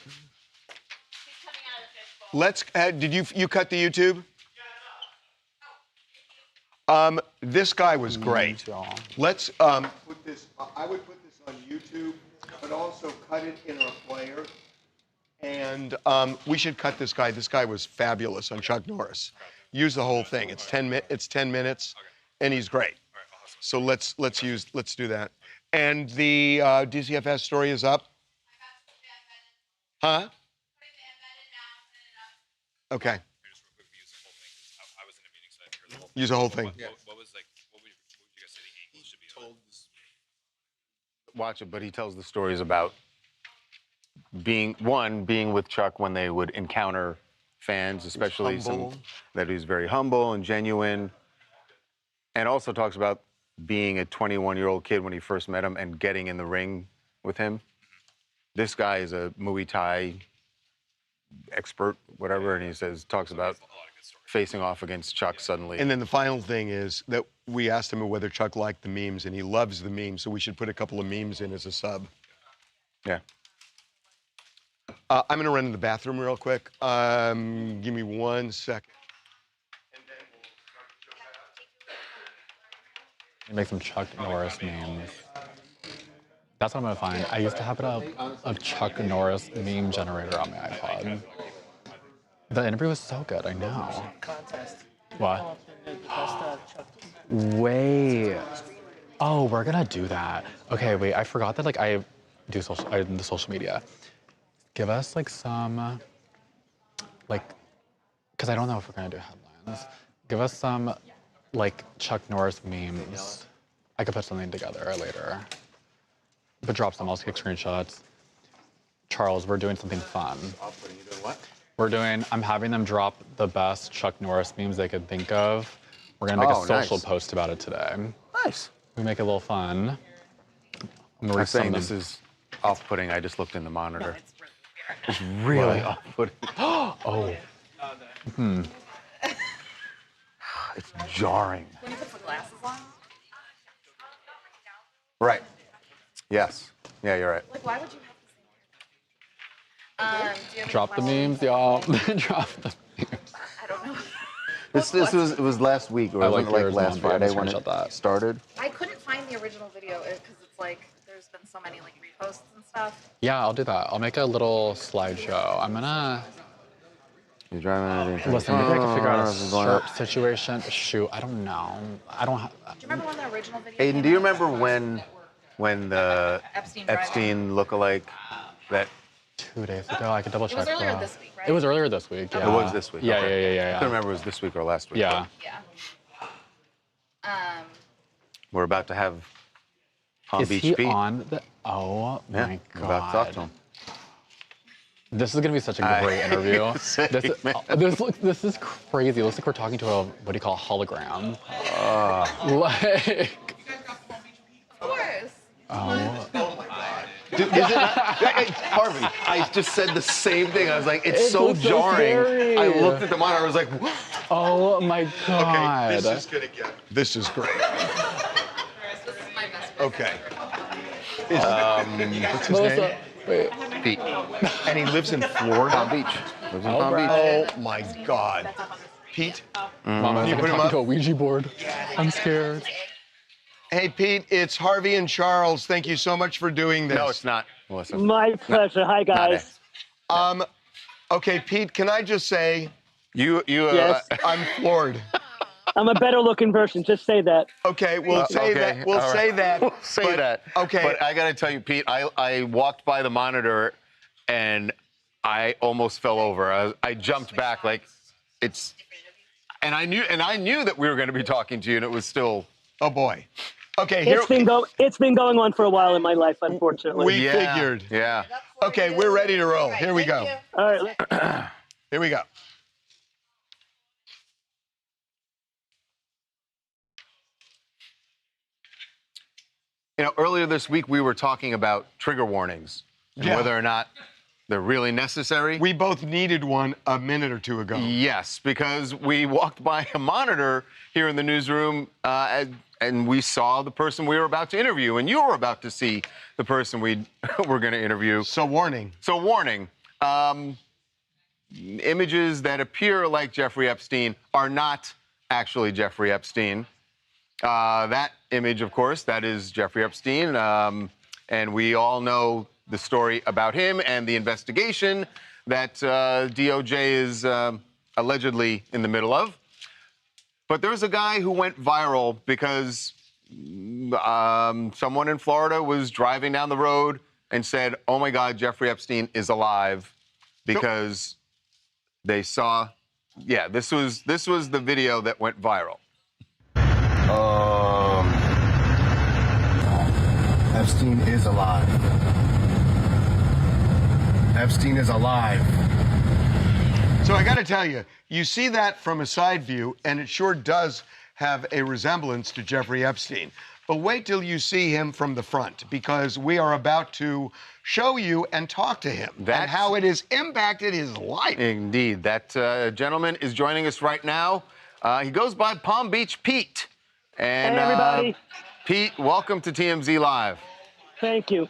Let's. Did you cut the YouTube? This guy was great. Let's put this. I would put this on YouTube, but also cut it in our player. And we should cut this guy. This guy was fabulous on Chuck Norris. Use the whole thing. It's 10 minutes, and he's great. So let's do that. And the DCFS story is up. Huh? Okay. Use the whole thing. What would you guys say the angle should be on? Watch it, but he tells the stories about being with Chuck when they would encounter fans, especially that he's very humble and genuine, and also talks about being a 21-year-old kid when he first met him and getting in the ring with him. This guy is a Muay Thai expert, whatever, and he talks about facing off against Chuck suddenly. And then the final thing is that we asked him whether Chuck liked the memes, and he loves the memes, so we should put a couple of memes in as a sub. Yeah. I'm going to run to the bathroom real quick. Give me 1 second. Make some Chuck Norris memes. That's what I'm gonna find. I used to have a Chuck Norris meme generator on my iPod. The interview was so good, I know. What? Wait. Oh, we're gonna do that. Okay, wait, I forgot that I do the social media. Give us some, because I don't know if we're gonna do headlines. Give us some, Chuck Norris memes. I could put something together later. But drop some, I'll take screenshots. Charles, we're doing something fun. You doing what? I'm having them drop the best Chuck Norris memes they could think of. We're gonna make a social post about it today. Nice. We make it a little fun. I'm saying this is off-putting. I just looked in the monitor. It's really off-putting. Oh. It's jarring. When you put the glasses on? Right. Yes. Yeah, you're right. Why would you have Do you have any Drop the questions? memes, y'all. Drop the memes. I don't know. It was last week, or I wasn't like it yours, like last Mom, but I'm Friday when screenshot it that. started? I couldn't find the original video because it's like there's been so many like reposts and stuff. Yeah, I'll do that. I'll make a little slideshow. I'm gonna You're driving. listen. Maybe I can figure out a shirt situation. Shoot, I don't know. I don't. Do you remember when the original video? Aiden, came do you out? remember when the Epstein lookalike that 2 days ago, I could double check. It was earlier that. this week, right? It was earlier this week. Yeah. it was this week? Yeah, Okay. yeah. I couldn't remember if it was this week or last week. Yeah. Yeah. We're about to have Palm Is Beach he Pete. on the? Oh Yeah, my we're about to talk to god. him. This is gonna be such a great interview. Same, This is crazy. It looks like we're talking to a what do you call a hologram? Like. Of course. Oh. Dude, is it not, Harvey, I just said the same thing. I was like, it's It so looks so jarring. scary. I looked at the monitor. I was like, Oh my god. Okay, this is great. This is my best friend. Okay. What's his Melissa, name? wait. Pete, And he lives in Florida. Palm Beach. Lives in All Palm Beach. right. Oh my God. Pete? Mama, Can you I'm put him talking up? to a Ouija board. I'm scared. Hey, Pete, it's Harvey and Charles. Thank you so much for doing this. No, it's not, Melissa. My pleasure. Hi, guys. Okay, Pete, can I just say Yes. I'm floored. I'm a better looking version. Just say that. Okay, we'll say okay, that. We'll all right. say that. We'll say but- that. Okay. But I got to tell you, Pete, I walked by the monitor and I almost fell over. I jumped back like it's, and I knew that we were going to be talking to you, and it was still. Oh boy. Okay, here It's been going on for a while in my life, unfortunately. we figured. Yeah. Okay, we're ready to roll. Here we go. All right. Here we go. You know, earlier this week we were talking about trigger warnings and Yeah. whether or not they're really necessary. We both needed one a minute or two ago. Yes, because we walked by a monitor here in the newsroom and we saw the person we were about to interview, and you were about to see the person we were going to interview. So warning. So warning, images that appear like Jeffrey Epstein are not actually Jeffrey Epstein. That image, of course, that is Jeffrey Epstein, and we all know the story about him and the investigation that DOJ is allegedly in the middle of. But there's a guy who went viral because someone in Florida was driving down the road and said, "Oh my God, Jeffrey Epstein is alive," because they saw. Yeah, this was the video that went viral. Epstein is alive. Epstein is alive. So I got to tell you, you see that from a side view, and it sure does have a resemblance to Jeffrey Epstein. But wait till you see him from the front, because we are about to show you and talk to him and how it has impacted his life. Indeed. That gentleman is joining us right now. He goes by Palm Beach Pete. And, Hey, everybody. Pete, welcome to TMZ Live. Thank you.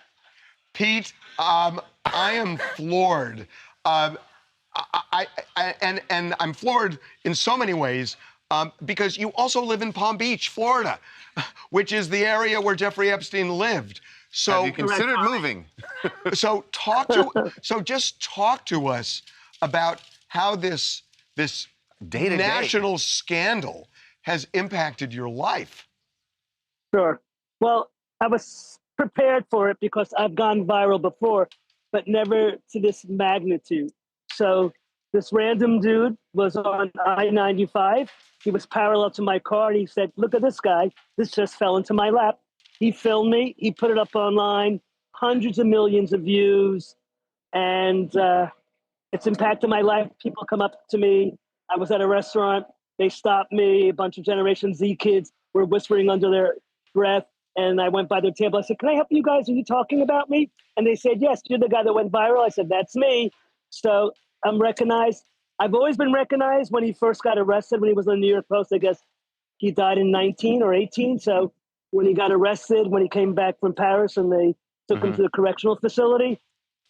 Pete, I am floored. And I'm floored in so many ways because you also live in Palm Beach, Florida, which is the area where Jeffrey Epstein lived. So Have you considered moving? So just talk to us about how this Day-to-day. national scandal has impacted your life. Sure. Well, I was prepared for it because I've gone viral before, but never to this magnitude. So this random dude was on I-95. He was parallel to my car, and he said, "Look at this guy. This just fell into my lap." He filmed me. He put it up online, hundreds of millions of views, and it's impacted my life. People come up to me. I was at a restaurant. They stopped me. A bunch of Generation Z kids were whispering under their breath. And I went by their table. I said, "Can I help you guys? Are you talking about me?" And they said, "Yes, you're the guy that went viral." I said, "That's me." So I'm recognized. I've always been recognized. When he first got arrested, when he was on the New York Post, I guess he died in 19 or 18. So when he got arrested, when he came back from Paris and they took him to the correctional facility,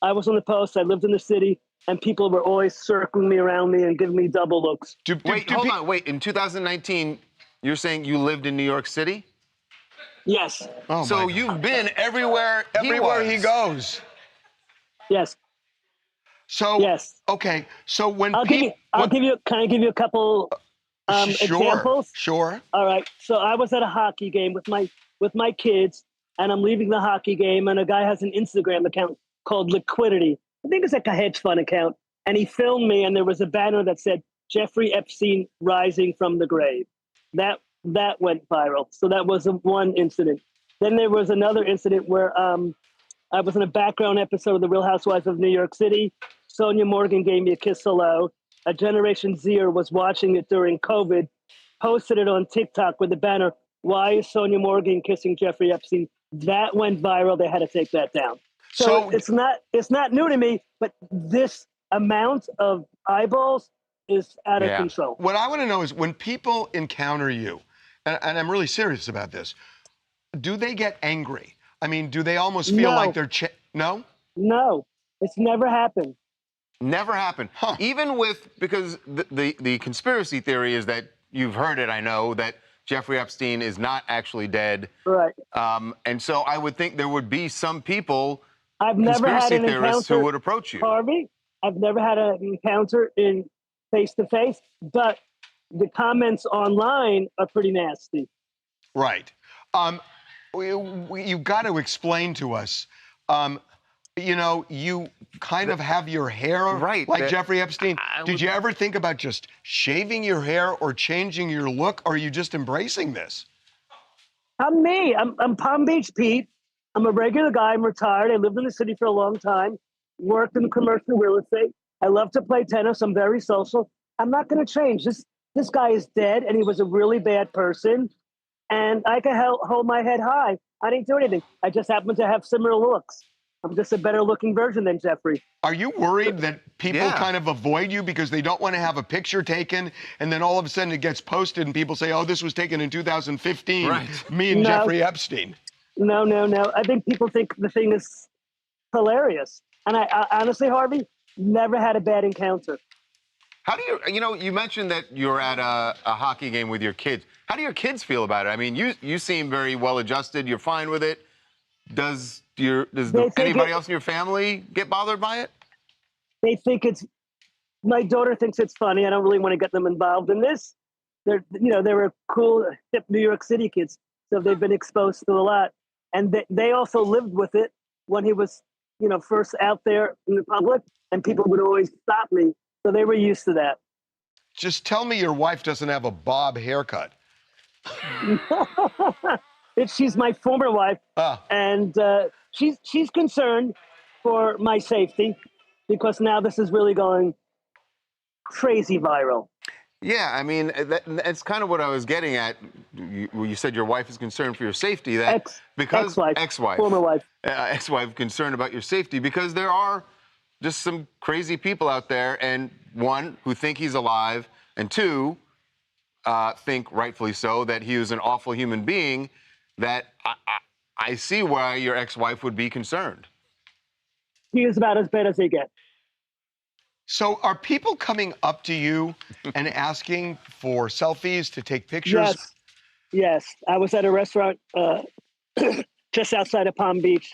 I was on the post. I lived in the city, and people were always circling me around me and giving me double looks. Hold on. Wait. In 2019, you're saying you lived in New York City? Yes. Oh, so you've been everywhere. He goes. Yes. So yes. Okay. So when I'll give you. Can I give you a couple examples? Sure. All right. So I was at a hockey game with my kids, and I'm leaving the hockey game, and a guy has an Instagram account called Liquidity. I think it's like a hedge fund account, and he filmed me, and there was a banner that said Jeffrey Epstein rising from the grave. That went viral. So that was one incident. Then there was another incident where I was in a background episode of The Real Housewives of New York City. Sonia Morgan gave me a kiss hello. A Generation Zer was watching it during COVID, posted it on TikTok with the banner, "Why is Sonia Morgan kissing Jeffrey Epstein?" That went viral. They had to take that down. So it's not new to me, but this amount of eyeballs is out of control. What I want to know is when people encounter you, and I'm really serious about this, do they get angry? I mean, do they almost feel like they're no? No, it's never happened. Never happened. Huh. Even because the conspiracy theory is that you've heard it, I know, that Jeffrey Epstein is not actually dead. Right. And so I would think there would be some people, I've never had an theorists encounter, who would approach you. Harvey, I've never had an encounter in face-to-face, but the comments online are pretty nasty. Right. You've got to explain to us. You kind of have your hair like Jeffrey Epstein. Did you ever think about just shaving your hair or changing your look, or are you just embracing this? I'm me. I'm Palm Beach Pete. I'm a regular guy. I'm retired. I lived in the city for a long time, worked in commercial real estate. I love to play tennis. I'm very social. I'm not going to change. This guy is dead, and he was a really bad person, and I can hold my head high. I didn't do anything. I just happen to have similar looks. I'm just a better-looking version than Jeffrey. Are you worried that people kind of avoid you because they don't want to have a picture taken, and then all of a sudden it gets posted and people say, "Oh, this was taken in 2015, me and Jeffrey Epstein"? No. I think people think the thing is hilarious. And I honestly, Harvey, never had a bad encounter. How do you mentioned that you're at a hockey game with your kids. How do your kids feel about it? I mean, you seem very well-adjusted. You're fine with it. Does anybody else in your family get bothered by it? They think my daughter thinks it's funny. I don't really want to get them involved in this. They were cool, hip New York City kids, so they've been exposed to a lot. And they also lived with it when he was, first out there in the public, and people would always stop me. So they were used to that. Just tell me your wife doesn't have a bob haircut. She's my former wife, and she's concerned for my safety because now this is really going crazy viral. Yeah, I mean, that's kind of what I was getting at. You said your wife is concerned for your safety. Ex-wife, former wife, ex-wife concerned about your safety because there are just some crazy people out there, and one who think he's alive, and two think rightfully so that he was an awful human being. That I see why your ex-wife would be concerned. He is about as bad as they get. So are people coming up to you and asking for selfies to take pictures? Yes. I was at a restaurant just outside of Palm Beach,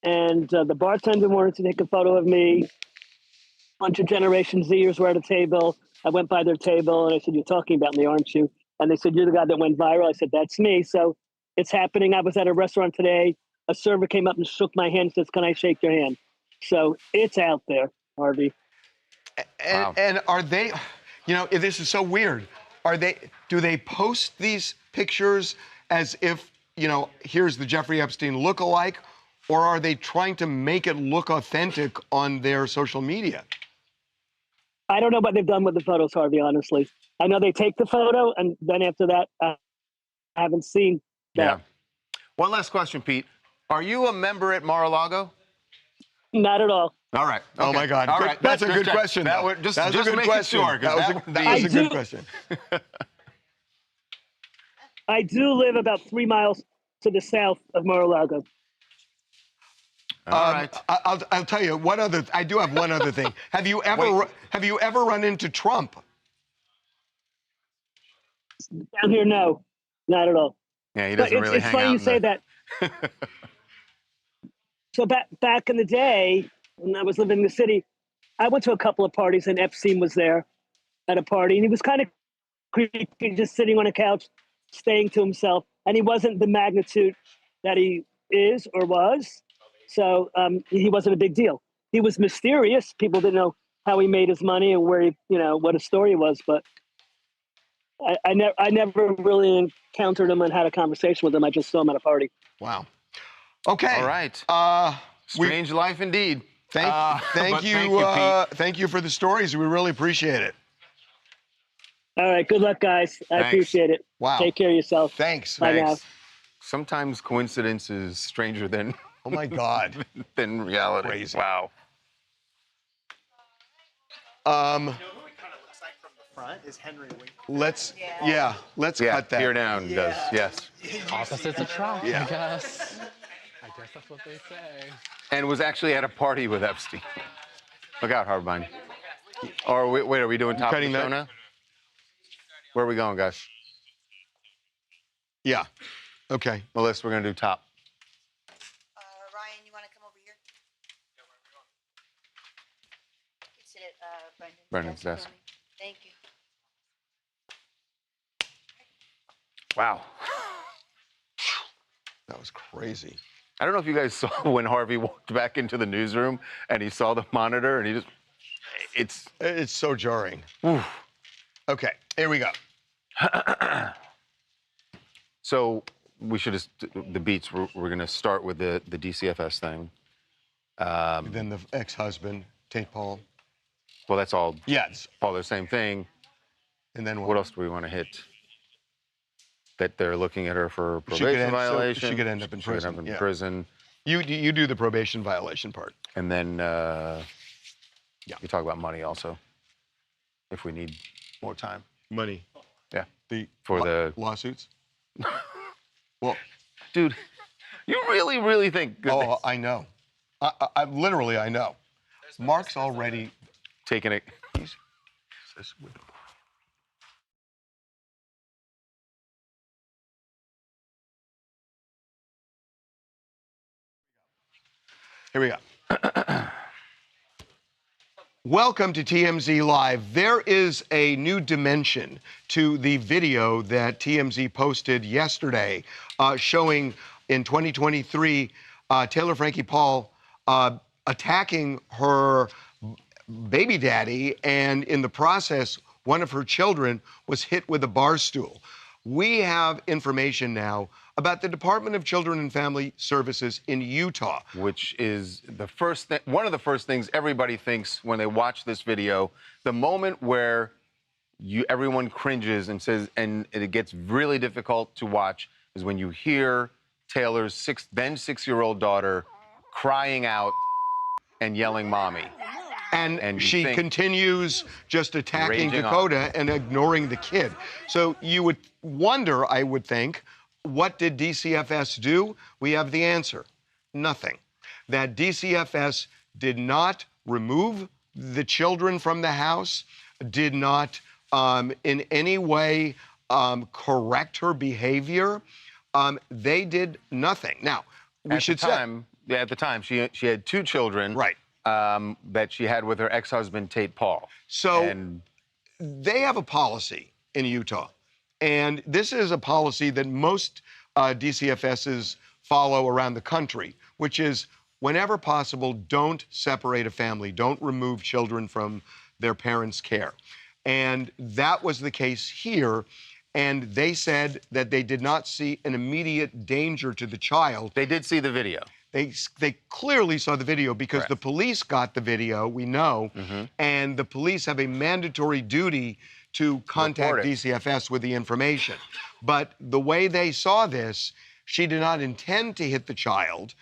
and the bartender wanted to take a photo of me. A bunch of Generation Zers were at a table. I went by their table, and I said, "You're talking about me, aren't you?" And they said, "You're the guy that went viral." I said, "That's me." So it's happening. I was at a restaurant today. A server came up and shook my hand and says, "Can I shake your hand?" So it's out there, Harvey. And are they, this is so weird. Do they post these pictures as if, here's the Jeffrey Epstein lookalike, or are they trying to make it look authentic on their social media? I don't know what they've done with the photos, Harvey, honestly. I know they take the photo, and then after that, I haven't seen that. Yeah. One last question, Pete. Are you a member at Mar-a-Lago? Not at all. All right. Okay. Oh, my God. All right. That's a good question. That was a good question. That was a good question. I do live about 3 miles to the south of Mar-a-Lago. All right. I'll tell you one other. I do have one other thing. Have you ever run into Trump? Down here, no, not at all. Yeah, he But doesn't really it's hang funny out you in say the- that. So back in the day, when I was living in the city, I went to a couple of parties, and Epstein was there at a party, and he was kind of creepy, just sitting on a couch, staying to himself, and he wasn't the magnitude that he is or was. So he wasn't a big deal. He was mysterious. People didn't know how he made his money and where he, what his story was. But I never really encountered him and had a conversation with him. I just saw him at a party. Wow. Okay. All right. Strange life indeed. Thank you, Pete. thank you for the stories. We really appreciate it. All right. Good luck, guys. I Thanks. appreciate it. Wow. Take care of yourself. Thanks. Bye now. Thanks. Sometimes coincidence is stranger than Oh my God. than reality. Crazy. Wow. Front is Henry Winkler. Let's let's Yeah, cut that. Peer Down does. Yes. Opposites attract, Yeah. I guess. I guess that's what they say. And was actually at a party with Epstein. Look out, Hardbind. Or wait, are we doing top of the Cutting show that? now? Where are we going, guys? Yeah. Okay. Melissa, we're gonna do top. Ryan, you want to come over here? You can sit at Brendan's desk. Thank you. Wow. That was crazy. I don't know if you guys saw when Harvey walked back into the newsroom and he saw the monitor and he just, It's so jarring. Okay, here we go. So we should just, the beats, we're going to start with the DCFS thing. Then the ex-husband, Tate Paul. Well, that's all. Yes. All the same thing. And then What else do we want to hit? That they're looking at her for She could probation end- so violation. she could end up in She could prison, end up in yeah. prison. You do the probation violation part. And then you talk about money also, if we need more time. Money. Yeah. For For the lawsuits. Well, dude, you really think? That oh, I know. I literally I know. Mark's already taking it. He's this with Here we go. Welcome to TMZ Live. There is a new dimension to the video that TMZ posted yesterday showing in 2023 Taylor Frankie Paul attacking her baby daddy, and in the process, one of her children was hit with a bar stool. We have information now about the Department of Children and Family Services in Utah. Which is the first thing, one of the first things everybody thinks when they watch this video. The moment where everyone cringes and says, and it gets really difficult to watch, is when you hear Taylor's then 6-year-old daughter crying out and yelling "mommy." And she continues just attacking Raging Dakota and ignoring the kid. So you would wonder, I would think, what did DCFS do? We have the answer. Nothing. That DCFS did not remove the children from the house, did not in any way correct her behavior. They did nothing. Now, we should say... at the time, she had 2 children. Right. That she had with her ex-husband, Tate Paul. So they have a policy in Utah, and this is a policy that most DCFSs follow around the country, which is whenever possible, don't separate a family, don't remove children from their parents' care. And that was the case here. And they said that they did not see an immediate danger to the child. They did see the video. They clearly saw the video because the police got the video, we know, and the police have a mandatory duty to contact DCFS with the information. But the way they saw this, she did not intend to hit the child.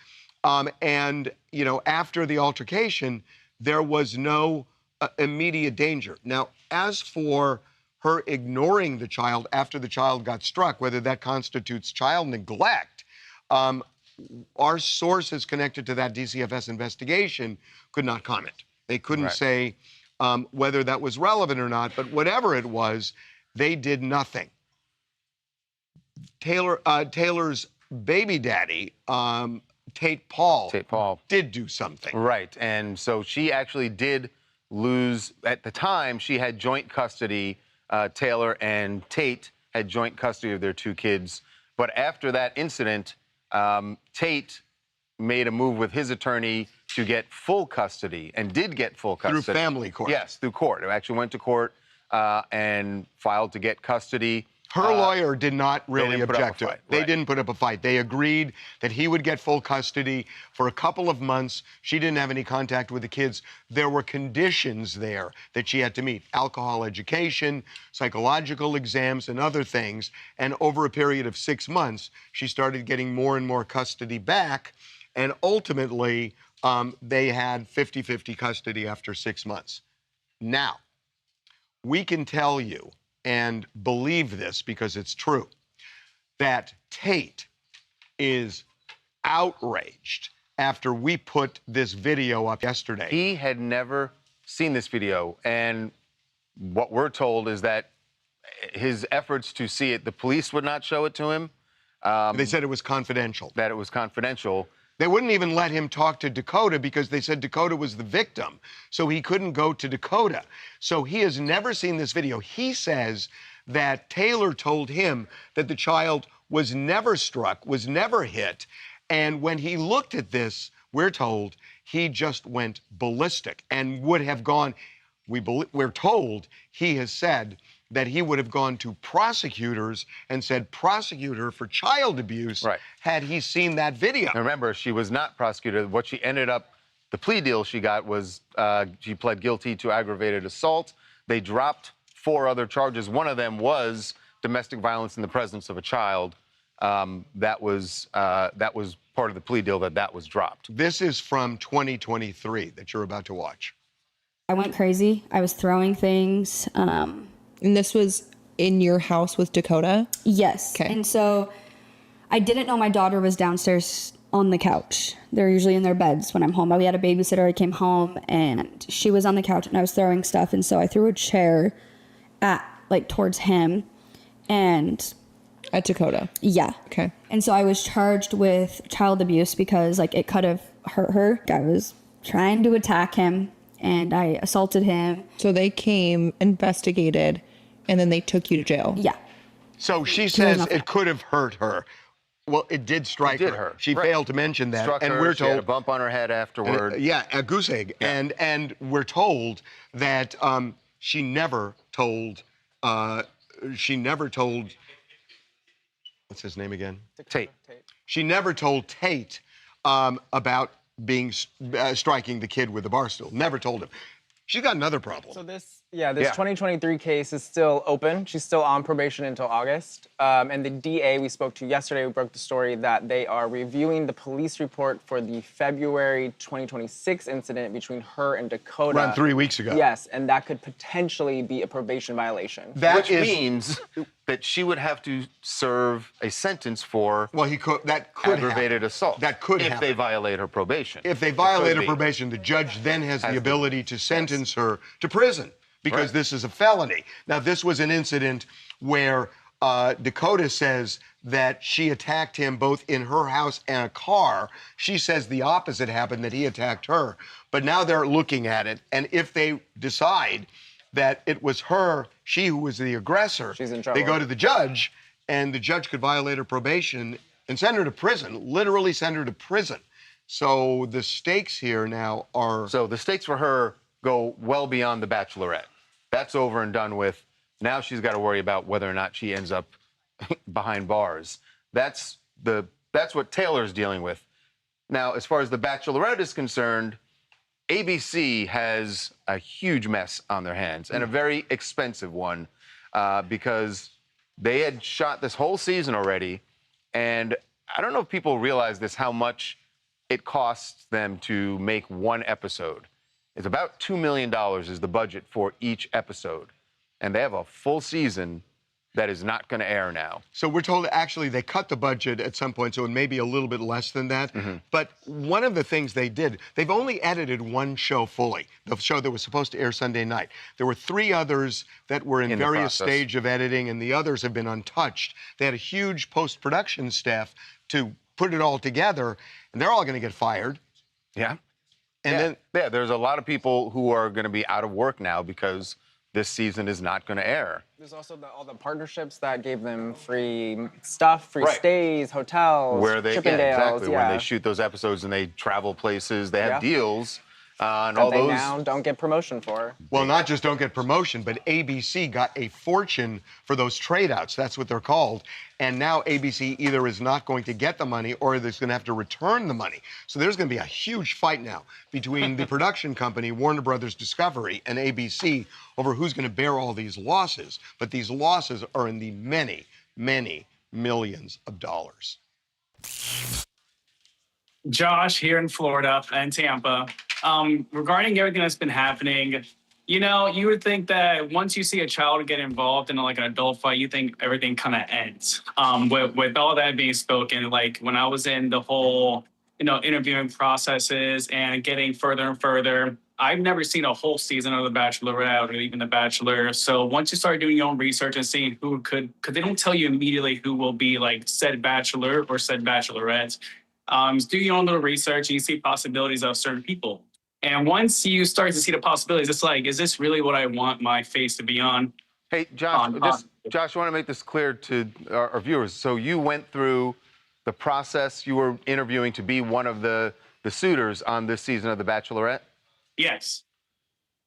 And, you know, after the altercation, there was no immediate danger. Now, as for her ignoring the child after the child got struck, whether that constitutes child neglect, our sources connected to that DCFS investigation could not comment. They couldn't say whether that was relevant or not, but whatever it was, they did nothing. Taylor's baby daddy, Tate Paul, did do something. Right, and so she actually did lose, at the time, she had joint custody. Taylor and Tate had joint custody of their 2 kids. But after that incident, Tate made a move with his attorney to get full custody, and did get full custody. Through family court. Yes, through court. It actually went to court and filed to get custody. Her lawyer did not really object to it. They Right. didn't put up a fight. They agreed that he would get full custody for a couple of months. She didn't have any contact with the kids. There were conditions there that she had to meet: alcohol education, psychological exams, and other things. And over a period of 6 months, she started getting more and more custody back. And ultimately, they had 50-50 custody after 6 months. Now, we can tell you, and believe this because it's true, that Tate is outraged after we put this video up yesterday. He had never seen this video, and what we're told is that his efforts to see it, the police would not show it to him. They said it was confidential. That it was confidential. They wouldn't even let him talk to Dakota because they said Dakota was the victim, so he couldn't go to Dakota. So he has never seen this video. He says that Taylor told him that the child was never struck, was never hit, and when he looked at this, we're told, he just went ballistic and would have gone, we're told, he has said that he would have gone to prosecutors and said, prosecute her for child abuse, had he seen that video. And remember, she was not prosecuted. What she ended up, the plea deal she got was she pled guilty to aggravated assault. They dropped 4 other charges. One of them was domestic violence in the presence of a child. That was part of the plea deal that was dropped. This is from 2023 that you're about to watch. I went crazy. I was throwing things. And this was in your house with Dakota? Yes. Okay. And so I didn't know my daughter was downstairs on the couch. They're usually in their beds when I'm home. We had a babysitter. I came home and she was on the couch and I was throwing stuff. And so I threw a chair towards him and... At Dakota? Yeah. Okay. And so I was charged with child abuse because it could have hurt her. I was trying to attack him and I assaulted him. So they came, investigated, and then they took you to jail? Yeah. So she says it could have hurt her. Well, it did strike her. She failed to mention that. Struck and her, we're she told had a bump on her head afterward. A goose egg. Yeah. And we're told that she never told what's his name again? Tate. She never told Tate about being striking the kid with the bar stool. Never told him. She's got another problem. So this 2023 case is still open. She's still on probation until August. And the DA we spoke to yesterday, we broke the story that they are reviewing the police report for the February 2026 incident between her and Dakota. Around 3 weeks ago. Yes, and that could potentially be a probation violation. Which means that she would have to serve a sentence for aggravated assault. That could if happen. they violate her probation. If they violate her probation, the judge then has the ability to sentence her to prison because this is a felony. Now, this was an incident where Dakota says that she attacked him both in her house and a car. She says the opposite happened, that he attacked her. But now they're looking at it, and if they decide that it was she who was the aggressor, she's in trouble. They go to the judge, and the judge could violate her probation and send her to prison, literally send her to prison. So the stakes here now are... So the stakes for her go well beyond the Bachelorette. That's over and done with. Now she's got to worry about whether or not she ends up behind bars. That's what Taylor's dealing with. Now, as far as the Bachelorette is concerned, ABC has a huge mess on their hands, and a very expensive one, because they had shot this whole season already, and I don't know if people realize this, how much it costs them to make one episode. It's about $2 million is the budget for each episode, and they have a full season that is not going to air now. So we're told actually they cut the budget at some point, so it may be a little bit less than that. But one of the things they did, they've only edited one show fully, the show that was supposed to air Sunday night. There were 3 others that were in various stage of editing, and the others have been untouched. They had a huge post-production staff to put it all together, and they're all going to get fired. Yeah. And then there's a lot of people who are going to be out of work now because this season is not going to air. There's also all the partnerships that gave them free stuff, free stays, hotels, Where they, Chippendales. exactly, when they shoot those episodes and they travel places, they have deals. And that all they those now don't get promotion for. Well, not just don't get promotion, but ABC got a fortune for those trade-outs. That's what they're called. And now ABC either is not going to get the money or they're going to have to return the money. So there's going to be a huge fight now between the production company, Warner Brothers Discovery, and ABC over who's going to bear all these losses. But these losses are in the many, many millions of dollars. Josh here in Florida and Tampa. Regarding everything that's been happening, you know, you would think that once you see a child get involved in like an adult fight, you think everything kind of ends. With all that being spoken, like when I was in the whole, you know, interviewing processes and getting further and further, I've never seen a whole season of The Bachelorette or even The Bachelor. So once you start doing your own research and seeing who could, because they don't tell you immediately who will be like said Bachelor or said Bachelorette. Do your own little research and you see possibilities of certain people. And once you start to see the possibilities, it's like, is this really what I want my face to be on? Hey, Josh, Josh, I want to make this clear to our viewers. So you went through the process. You were interviewing to be one of the suitors on this season of The Bachelorette? Yes.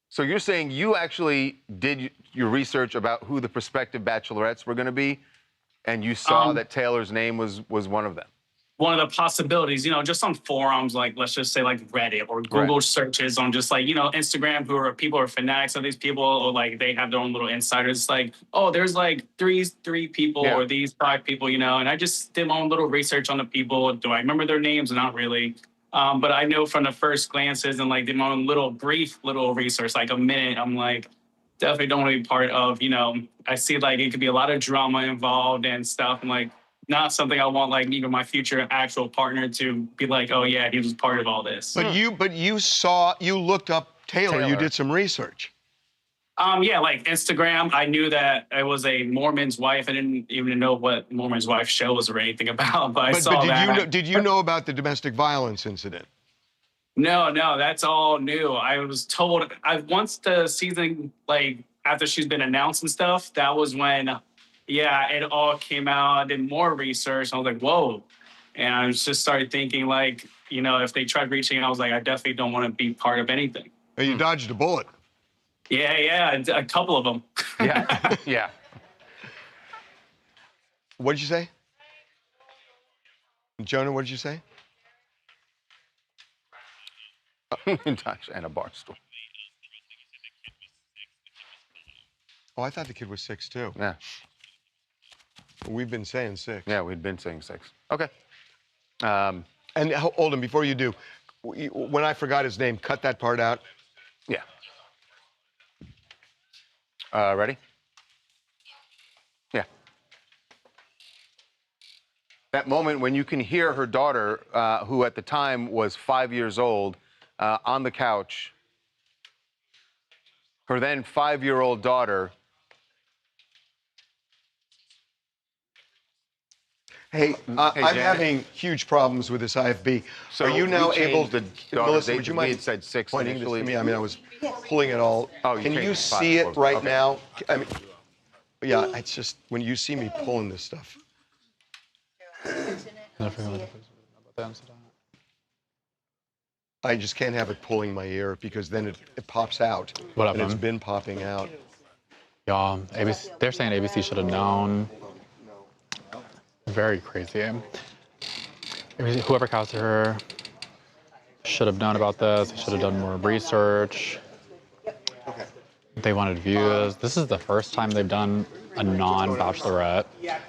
So you're saying you actually did your research about who the prospective bachelorettes were going to be, and you saw that Taylor's name was one of them? One of the possibilities, you know, just on forums, like let's just say like Reddit or Google searches on just like, you know, Instagram, people are fanatics of these people, or like they have their own little insiders. It's like, oh, there's like three people or these 5 people, you know, and I just did my own little research on the people. Do I remember their names? Not really. But I know from the first glances and like did my own brief little research, like a minute, I'm like, definitely don't want to be part of, you know, I see like it could be a lot of drama involved and stuff. I'm like, not something I want, like, even my future actual partner to be like, oh, yeah, he was part of all this. But you looked up Taylor. You did some research. Yeah, like Instagram. I knew that I was a Mormon's wife. I didn't even know what Mormon's wife show was or anything about, but I saw that. Did you know about the domestic violence incident? No, that's all new. I was told, once the season, like, after she's been announced and stuff, that was when... yeah, it all came out. I did more research. I was like, whoa. And I just started thinking, like, you know, if they tried reaching out, I was like, I definitely don't want to be part of anything. And you dodged a bullet. Yeah, a couple of them. Yeah. What did you say? Jonah, what did you say? And a bar stool. Oh, I thought the kid was 6 too. Yeah. We've been saying 6. Yeah, we'd been saying 6. Okay. And Olden, before you do, when I forgot his name, cut that part out. Yeah. Ready? Yeah. That moment when you can hear her daughter, who at the time was 5 years old, on the couch, her then 5-year-old daughter. Hey, I'm having huge problems with this IFB. So are you now able to, Melissa, would you mind said 6 pointing this initially? to me? I mean, I was pulling it all. Oh, can you changed 5 see it right okay. now? I mean, yeah, it's just when you see me pulling this stuff. I just can't have it pulling my ear because then it pops out. What and happened? it's been popping out. Yeah, ABC, they're saying ABC should have known. Very crazy. Whoever casted her should have known about this. They should have done more research. They wanted views. This is the first time they've done a non-Bachelorette.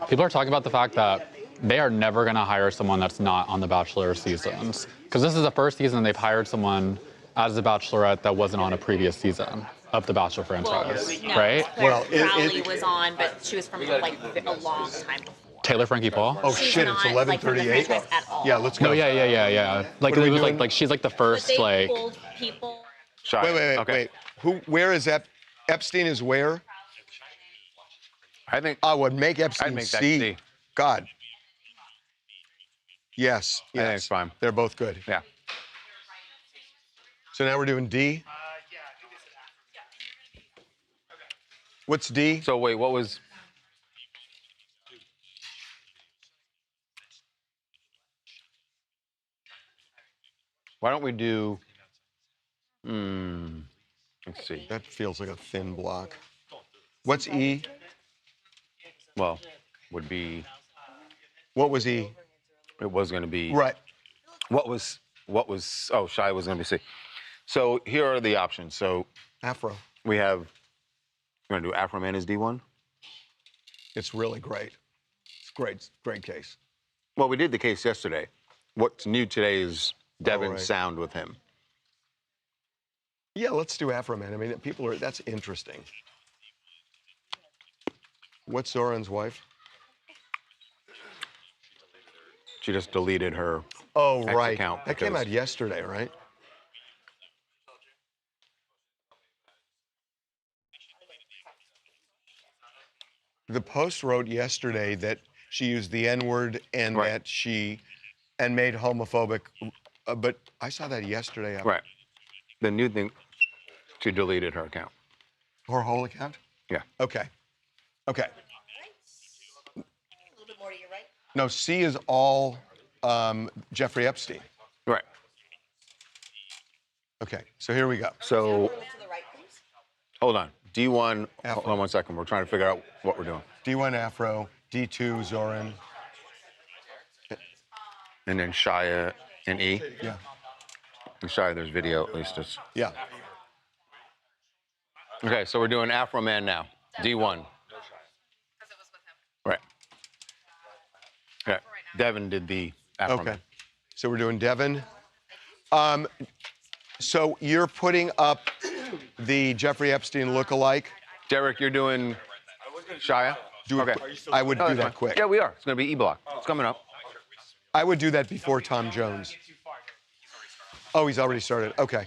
People are talking about the fact that they are never going to hire someone that's not on the Bachelor seasons. Because this is the first season they've hired someone as a Bachelorette that wasn't on a previous season of the Bachelor franchise, right? Claire Crowley was on, but she was from like a long time before. Taylor Frankie Paul. Oh shit! It's 11:38. Like, at all. Yeah, let's go. No, yeah. Like it was like she's like the first But they like. pulled people. Wait. Where is Epstein? Is where? I think I would make Epstein I'd make that C. C. God. Yes. I think it's fine. They're both good. Yeah. So now we're doing D. What's D? So wait, what was? Why don't we do? Let's see. That feels like a thin block. What's E? Well, would be. What was E? It was going to be. Right. What was? Oh, Shia was going to be C. So here are the options. So Afro. we have. You want to do Afroman as D1? It's really great. It's great case. Well, we did the case yesterday. What's new today is Devin's right. sound with him. Yeah, let's do Afroman. I mean, that's interesting. What's Zoran's wife? She just deleted her Oh, X right. account That came because- out yesterday, right? The Post wrote yesterday that she used the N-word and Right. that she made homophobic, but I saw that yesterday. Right. The new thing, she deleted her account. Her whole account? Yeah. Okay. Okay. A little bit more to your right. No, C is all Jeffrey Epstein. Right. Okay, so here we go. So, To the right, please. hold on. D1, hold on 1 second. We're trying to figure out what we're doing. D1 Afro, D2 Zoran. And then Shia and E. Yeah. And Shia, there's video, at least it's. Yeah. Okay, so we're doing Afroman now. D1. Right. Okay. Devin did the Afroman. Okay. So we're doing Devin. So you're putting up the Jeffrey Epstein lookalike. Derek, you're doing Shia? Okay. I would No, do that's that fine. quick. Yeah, we are. It's going to be E-Block. It's coming up. I would do that before Tom Jones. Oh, he's already started. Okay.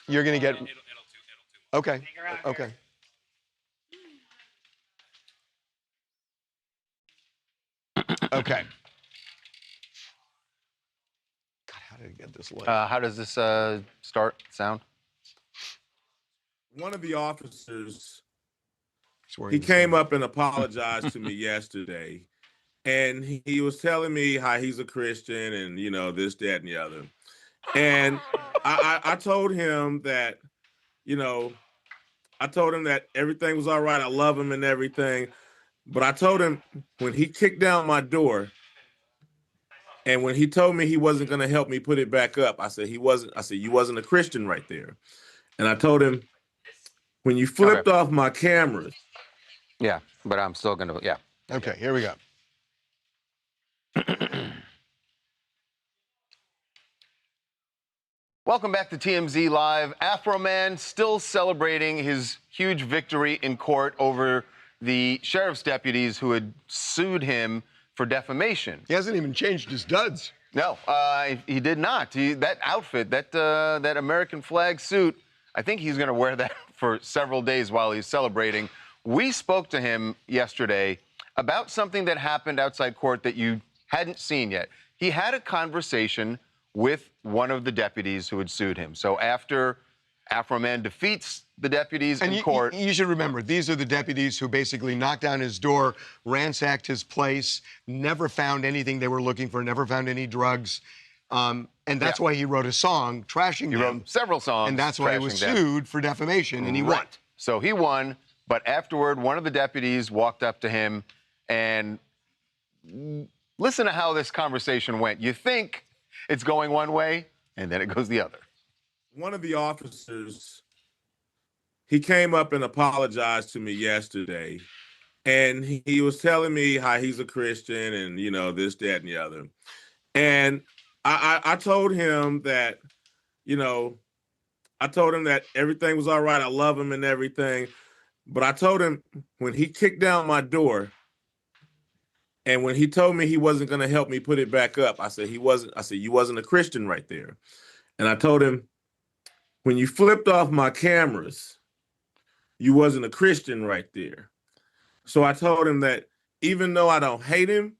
You're going to get. Okay. Okay. Okay. God, how did I get this late? How does this start, sound? One of the officers, Swear he he's came up and apologized to me yesterday. And he was telling me how he's a Christian and, you know, this, that, and the other. And I told him that, you know, I told him that everything was all right. I love him and everything. But I told him when he kicked down my door and when he told me he wasn't going to help me put it back up, I said, you wasn't a Christian right there. And I told him, when you flipped off my cameras. Yeah, but I'm still going to, yeah. Okay, here we go. Welcome back to TMZ Live. Afroman still celebrating his huge victory in court over the sheriff's deputies who had sued him for defamation. He hasn't even changed his duds. No, he did not. That outfit, that American flag suit, I think he's going to wear that for several days while he's celebrating. We spoke to him yesterday about something that happened outside court that you hadn't seen yet. He had a conversation with one of the deputies who had sued him. So after Afroman defeats the deputies in court. You should remember, these are the deputies who basically knocked down his door, ransacked his place, never found anything they were looking for, never found any drugs. And that's why he wrote a song trashing them. He wrote several songs. And that's why he was trashing them. sued for defamation, and he won. Right. So he won, but afterward, one of the deputies walked up to him and listen to how this conversation went. You think it's going one way, and then it goes the other. One of the officers, he came up and apologized to me yesterday. And he was telling me how he's a Christian and, you know, this, that, and the other. And I told him that, you know, I told him that everything was all right. I love him and everything. But I told him when he kicked down my door and when he told me he wasn't going to help me put it back up, I said, you wasn't a Christian right there. And I told him, when you flipped off my cameras, you wasn't a Christian right there. So I told him that even though I don't hate him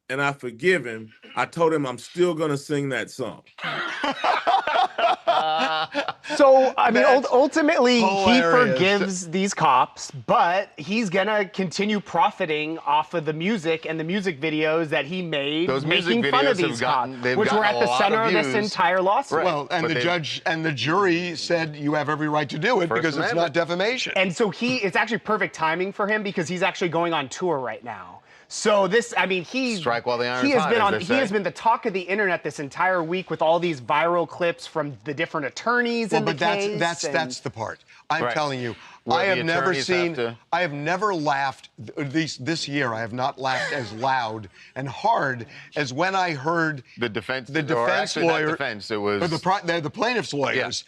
and I forgive him, I told him I'm still going to sing that song. So, I mean, ultimately, hilarious. he forgives these cops, but he's gonna continue profiting off of the music and the music videos that he made, Those music making fun of videos these cops, which were at the center of this entire lawsuit. Right. Well, and But the judge and the jury said you have every right to do it because it's not defamation. And so it's actually perfect timing for him because he's actually going on tour right now. So this, I mean, strike while the iron's hot, he has been the talk of the internet this entire week with all these viral clips from the different attorneys in the case. That's the part. I'm Right. telling you, Where I the have never attorneys seen, have to- I have never laughed, this year, I have not laughed as loud and hard as when I heard the defense lawyer, defense, it was or the plaintiff's lawyers,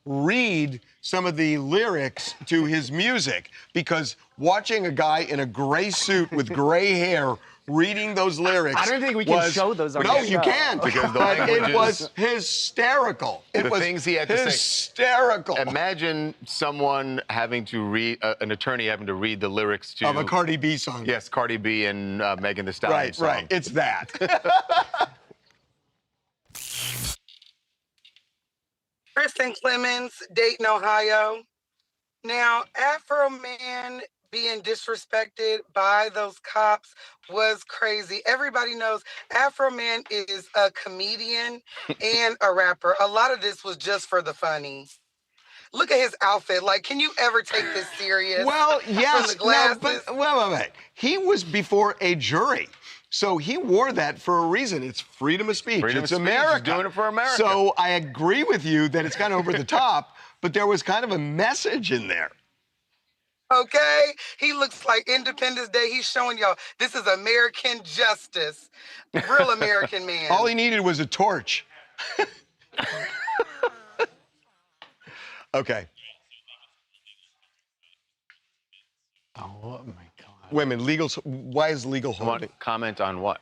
read some of the lyrics to his music, because watching a guy in a gray suit with gray hair reading those lyrics, I don't think we can show those on No, the you show. can't, Because the but language it was hysterical. It the was things he had to say. hysterical. Imagine someone having to read, an attorney having to read the lyrics to Of a Cardi B song. Yes, Cardi B and Megan Thee Stallion song. Right, it's that. Kristen Clemens, Dayton, Ohio. Now, Afroman being disrespected by those cops was crazy. Everybody knows Afroman is a comedian and a rapper. A lot of this was just for the funny. Look at his outfit. Like, can you ever take this serious? Well, yes, From the glasses. wait. He was before a jury. So he wore that for a reason. It's freedom of speech. Freedom it's of speech. He's America. doing it for America. So I agree with you that it's kind of over the top, but there was kind of a message in there. Okay? He looks like Independence Day. He's showing y'all this is American justice. Real American man. All he needed was a torch. Okay. Oh my God. Women, why is legal holding? Comment on what?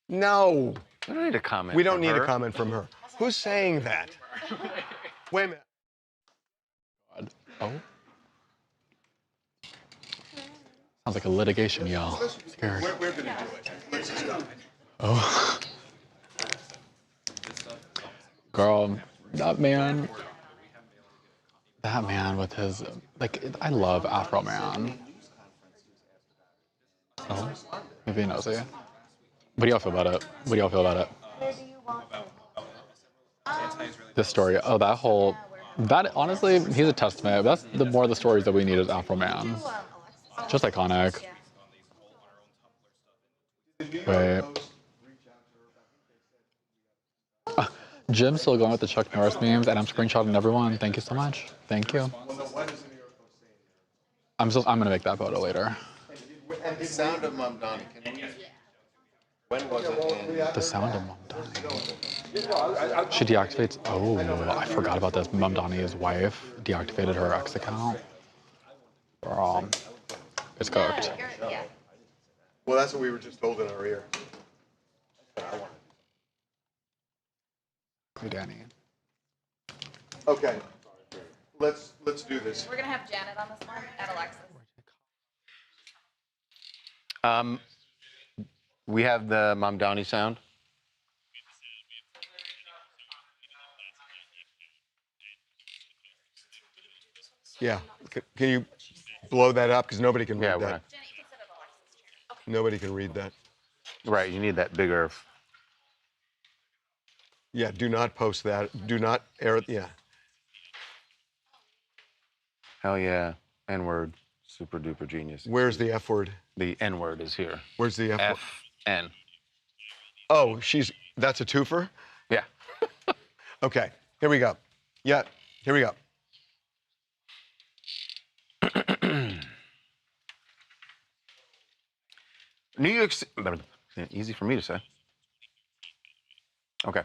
No. We don't need a comment We don't from need her. a comment from her. Who's saying that? Wait a minute. Oh. Sounds like a litigation, y'all. Scared. We're gonna do it. Let's stop. Oh. Girl, that man with his, like, I love Afroman. Oh, maybe he knows it. What do y'all feel about it? This story, that honestly, he's a testament. That's the more of the stories that we need is Afroman. Just iconic. Wait. Jim's still going with the Chuck Norris memes, and I'm screenshotting everyone. Thank you so much. Thank you. I'm gonna make that photo later. And the sound of Mom Donnie. When was it? The sound of Mom Donnie. She deactivates. Oh, I forgot about this. Mom Donnie's wife deactivated her ex account. Girl, it's cooked. Well, that's what we were just told in our ear. Hey, Danny. Okay. Let's do this. We're gonna have Janet on this one and Alexis. We have the Mom Donnie sound. Yeah. Can you blow that up? Because nobody can read that. Nobody can read that. Right, you need that bigger. Yeah, do not post that. Do not air it. Yeah. Hell yeah. N-word. Super duper genius. Where's the F word? The N-word is here. Where's the F word? F-N. Oh, that's a twofer? Yeah. Okay, here we go. Yeah, here we go. New York City. Easy for me to say. Okay.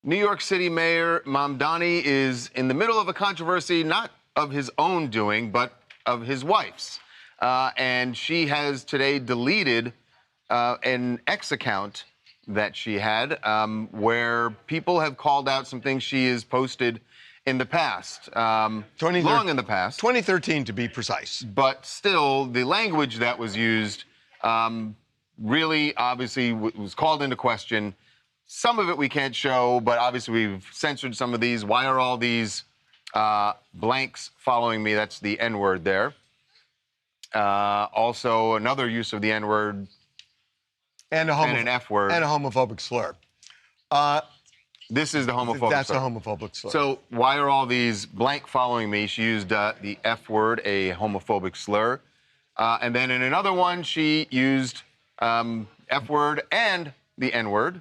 New York City Mayor Mamdani is in the middle of a controversy, not of his own doing, but of his wife's. And she has today deleted an X account that she had where people have called out some things she has posted in the past, long in the past. 2013 to be precise. But still, the language that was used really obviously was called into question. Some of it we can't show, but obviously we've censored some of these. Why are all these blanks following me? That's the N-word there. Also, another use of the N-word and an F-word. And a homophobic slur. This is the homophobic slur. That's a homophobic slur. So why are all these blank following me? She used the F-word, a homophobic slur. And then in another one, she used F-word and the N-word.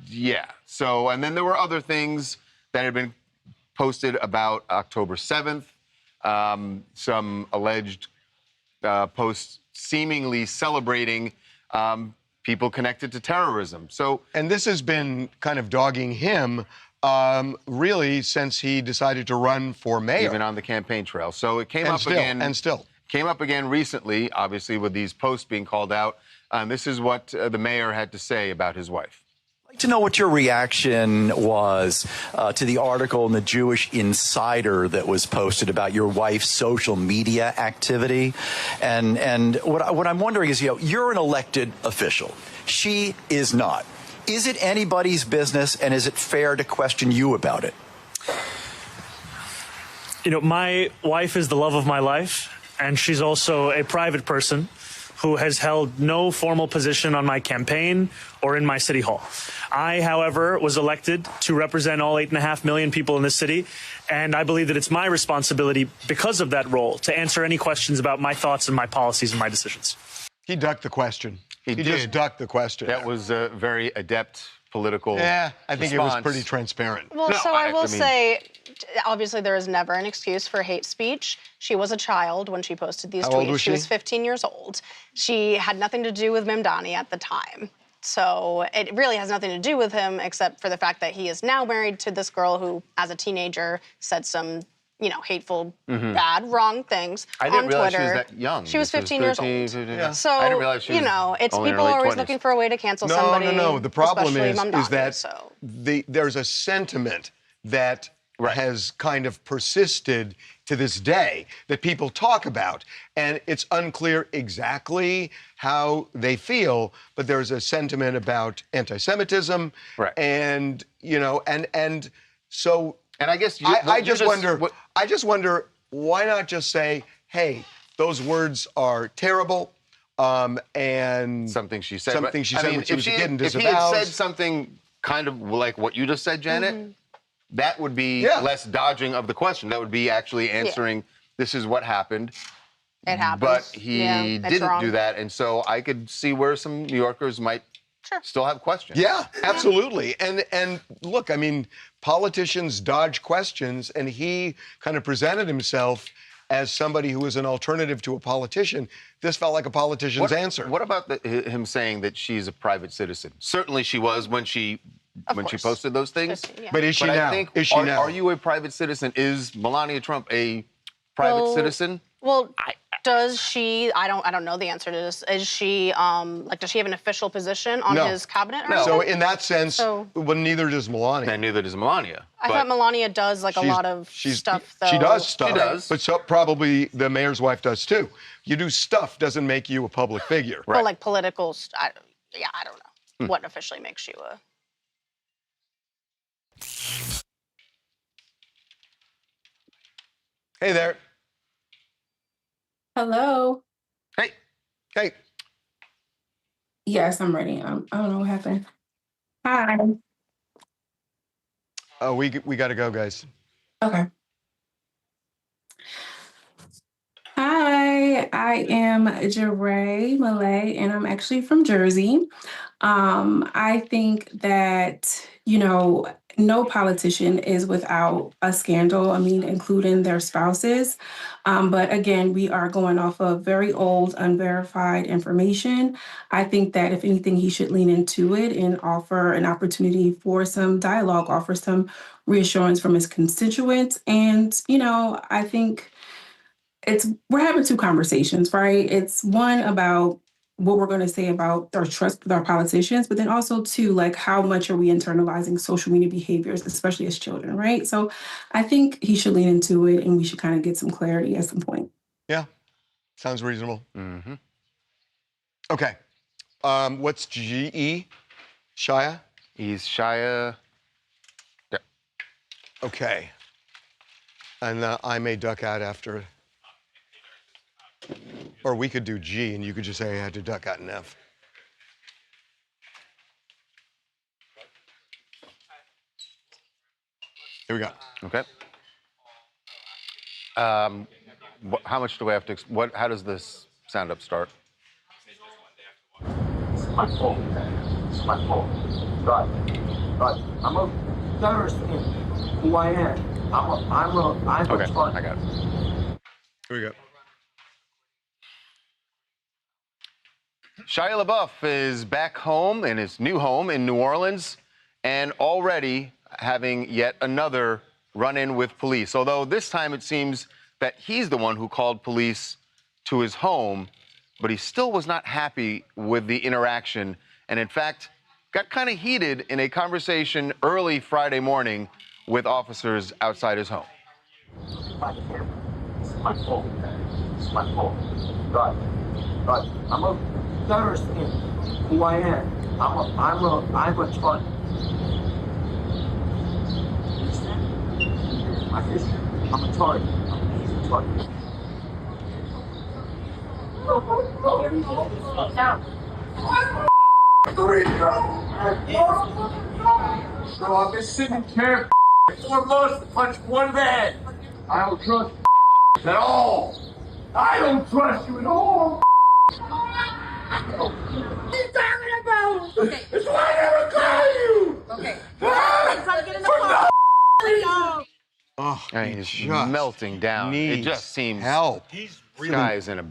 Yeah. So, and then there were other things that had been posted about October 7th. Some alleged posts seemingly celebrating people connected to terrorism. So, and this has been kind of dogging him really since he decided to run for mayor. Even on the campaign trail. So it came And up still, again. and still. Came up again recently, obviously, with these posts being called out. This is what the mayor had to say about his wife. I'd like to know what your reaction was to the article in the Jewish Insider that was posted about your wife's social media activity. And what I'm wondering is, you're an elected official. She is not. Is it anybody's business, and is it fair to question you about it? My wife is the love of my life, and she's also a private person who has held no formal position on my campaign or in my city hall. I, however, was elected to represent all 8.5 million people in this city, and I believe that it's my responsibility, because of that role, to answer any questions about my thoughts and my policies and my decisions. He ducked the question. He just ducked the question. That was a very adept political Yeah, I think it was response. pretty transparent. Well, so I will say, obviously, there is never an excuse for hate speech. She was a child when she posted these How tweets. old was She she? was 15 years old. She had nothing to do with Mamdani at the time. So it really has nothing to do with him, except for the fact that he is now married to this girl who, as a teenager, said some, hateful, bad, wrong things I on didn't realize Twitter. she was that young. She was This 15 years 13, old. 15, Yeah. So, I didn't realize she was it's only in people her are late always 20s. looking for a way to cancel somebody. No. The problem especially is Mamdani, that so. there's a sentiment that has kind of persisted to this day that people talk about, and it's unclear exactly how they feel, but there's a sentiment about anti-Semitism, and and so. And I guess I just wonder why not just say, hey, those words are terrible. And something she said. Something she said when she was a kid and if he had disavows. said something kind of like what you just said, Janet, that would be less dodging of the question. That would be actually answering, this is what happened. It happens. But he it's didn't wrong. do that. And so I could see where some New Yorkers might still have questions. Yeah, absolutely. And look, I mean, politicians dodge questions, and he kind of presented himself as somebody who was an alternative to a politician. This felt like a politician's answer. What about him saying that she's a private citizen? Certainly she was when she posted those things. But is she I now? think, Is she now? Are you a private citizen? Is Melania Trump a private citizen? Well, does she? I don't know the answer to this. Is she does she have an official position on his cabinet? Or So something? in that sense, well, neither does Melania. And neither does Melania. I thought Melania does a lot of stuff, though. She does stuff. She does. But so probably the mayor's wife does too. You do stuff doesn't make you a public figure. Well, like political. I don't know what officially makes you a. Hey there. Hello. Hey. Hey. Yes, I'm ready. I don't know what happened. Hi. Oh, we got to go, guys. Okay. Hi, I am Jeray Malay, and I'm actually from Jersey. I think that, no politician is without a scandal, I mean, including their spouses. But again, we are going off of very old, unverified information. I think that if anything, he should lean into it and offer an opportunity for some dialogue, offer some reassurance from his constituents. And, I think we're having two conversations, right? It's one about what we're going to say about our trust with our politicians, but then also two, like how much are we internalizing social media behaviors, especially as children, right? So I think he should lean into it and we should kind of get some clarity at some point. Yeah, sounds reasonable. Okay, what's GE? Shia? He's Shia. Yeah. Okay. And I may duck out after. Or we could do G and you could just say I had to duck out an F. Here we go. Okay. How much do we have to? How does this sound up start? It's my fault. It's my fault. God, I'm a thirst in who I am. I'm a Okay, I got it. Here we go. Shia LaBeouf is back home in his new home in New Orleans and already having yet another run-in with police, although this time it seems that he's the one who called police to his home, but he still was not happy with the interaction and, in fact, got kind of heated in a conversation early Friday morning with officers outside his home. It's my fault. It's my fault. God, I'm a thirst in who I am. I'm a target. My history. I'm a target. I'm a target. So I've been sitting here for 4 months to punch one man. I don't trust at all. I don't trust you at all. What are you talking about? Okay. It's why I never call you. Okay. Get in the car. Oh, he's melting down. It just seems help. This guy's in a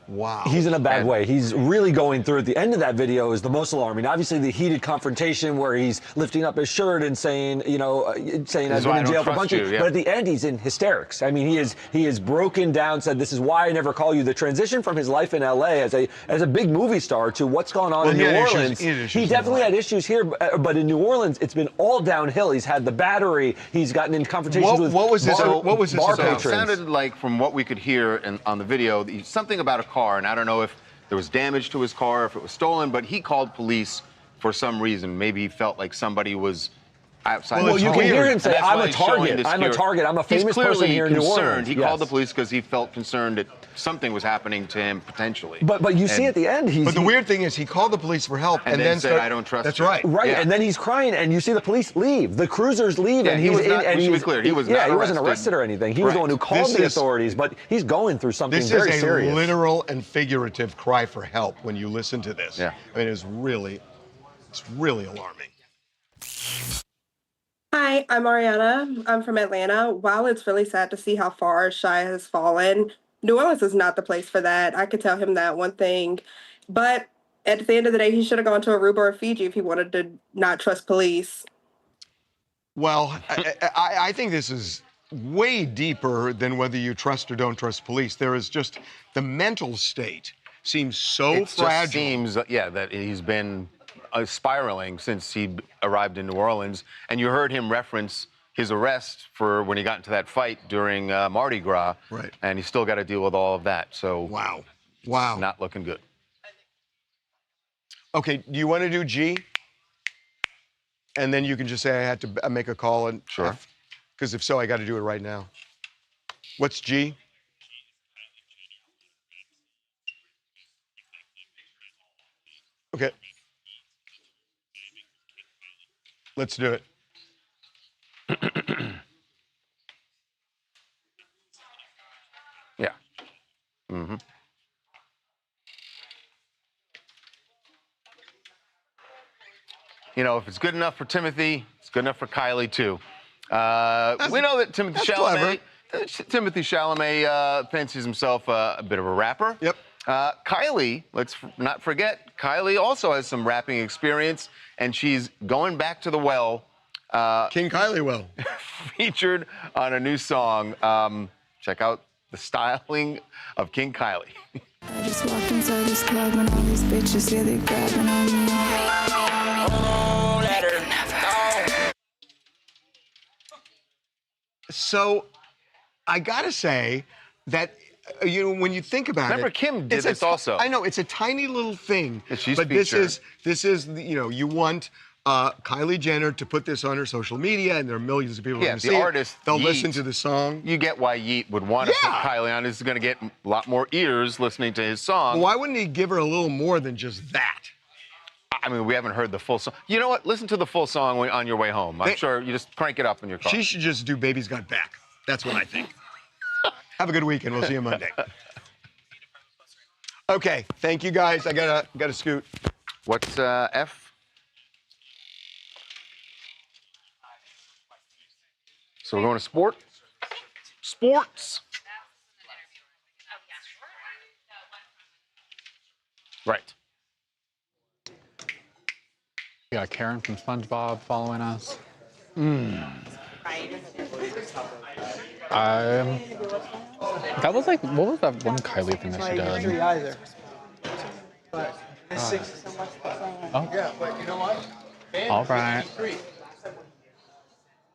wow. He's in a bad way. He's really going through it. The end of that video is the most alarming. Obviously, the heated confrontation where he's lifting up his shirt and saying, saying I've been in jail for a bunch of. But at the end, he's in hysterics. I mean, he is broken down. Said, "This is why I never call you." The transition from his life in L.A. as a big movie star to what's going on in New Orleans. He definitely had issues here, but in New Orleans, it's been all downhill. He's had the battery. He's gotten in confrontations with what was this bar It patrons. sounded like, from what we could hear on the video, something about a car, and I don't know if there was damage to his car, if it was stolen, but he called police for some reason. Maybe he felt like somebody was outside. Well, you can hear him say, "I'm a target. I'm a target. I'm a famous person here in New Orleans." He called the police because he felt concerned that something was happening to him potentially. But you see at the end, But the weird thing is, he called the police for help and then said, "I don't trust." That's you." right. Right, and then he's crying, and you see the police leave. The cruisers leave, Yeah, and he he's was not- and we should he's, be clear, he was yeah, not he wasn't arrested. arrested or anything. He was the one who called the authorities, but he's going through something This very is a serious. literal and figurative cry for help when you listen to this. Yeah. I mean, it's really alarming. Hi, I'm Ariana. I'm from Atlanta. While it's really sad to see how far Shia has fallen, New Orleans is not the place for that. I could tell him that one thing. But at the end of the day, he should have gone to Aruba or Fiji if he wanted to not trust police. Well, I think this is way deeper than whether you trust or don't trust police. There is just the mental state seems so fragile. Just seems, that he's been spiraling since he arrived in New Orleans. And you heard him reference his arrest for when he got into that fight during Mardi Gras. Right. And he's still got to deal with all of that. So wow, it's not looking good. Okay, do you want to do G? And then you can just say I had to make a call and sure. Because if so, I got to do it right now. What's G? Okay. Let's do it. Yeah. Mm-hmm. you know, if it's good enough for Timothy, it's good enough for Kylie too. We know that Timothy Chalamet fancies himself a bit of a rapper. Yep. Kylie, let's not forget, Kylie also has some rapping experience, and she's going back to the well. King Kylie well. Featured on a new song. Check out the styling of King Kylie. I just walked inside this club and all these bitches, yeah, they grabbing on me. Oh, let her never. So, I gotta say that when you think about Remember, it, Kim did this also. I know it's a tiny little thing, she's but featured. this is you know, you want Kylie Jenner to put this on her social media, and there are millions of people Yeah, going to the see artist, it. They'll Yeet, listen to the song. You get why Yeet would want to put Kylie on. He's going to get a lot more ears listening to his song. Well, why wouldn't he give her a little more than just that? I mean, we haven't heard the full song. You know what? Listen to the full song on your way home. I'm sure you just crank it up in your car. She should just do Baby's Got Back. That's what I think. Have a good weekend. We'll see you Monday. Okay, thank you guys. I gotta scoot. What's F? So we're going to sport? Sports. Right. We got Karen from SpongeBob following us. That was like, what was that one Kylie thing that she did? Either. Oh. Yeah, but you know what? All right.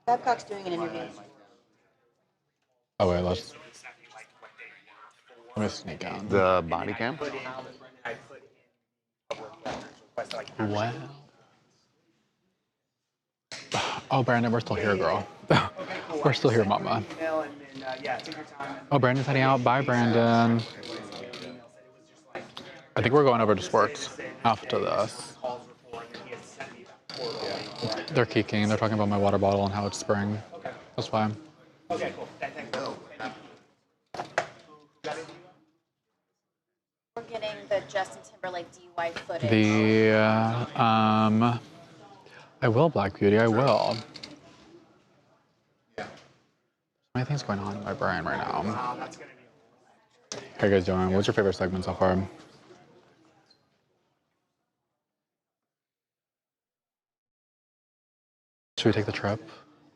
Babcock's doing an interview. Oh wait, let me sneak out. The body cam? Wow. Oh, Brandon, we're still here, girl. We're still here, mama. Oh, Brandon's heading out. Bye, Brandon. I think we're going over to sports after this. They're geeking. They're talking about my water bottle and how it's spring. That's fine. Okay, cool. We're getting the Justin Timberlake DUI footage. I will, Black Beauty, I will. So many things going on in my brain right now. How are you guys doing? What's your favorite segment so far? Should we take the trip?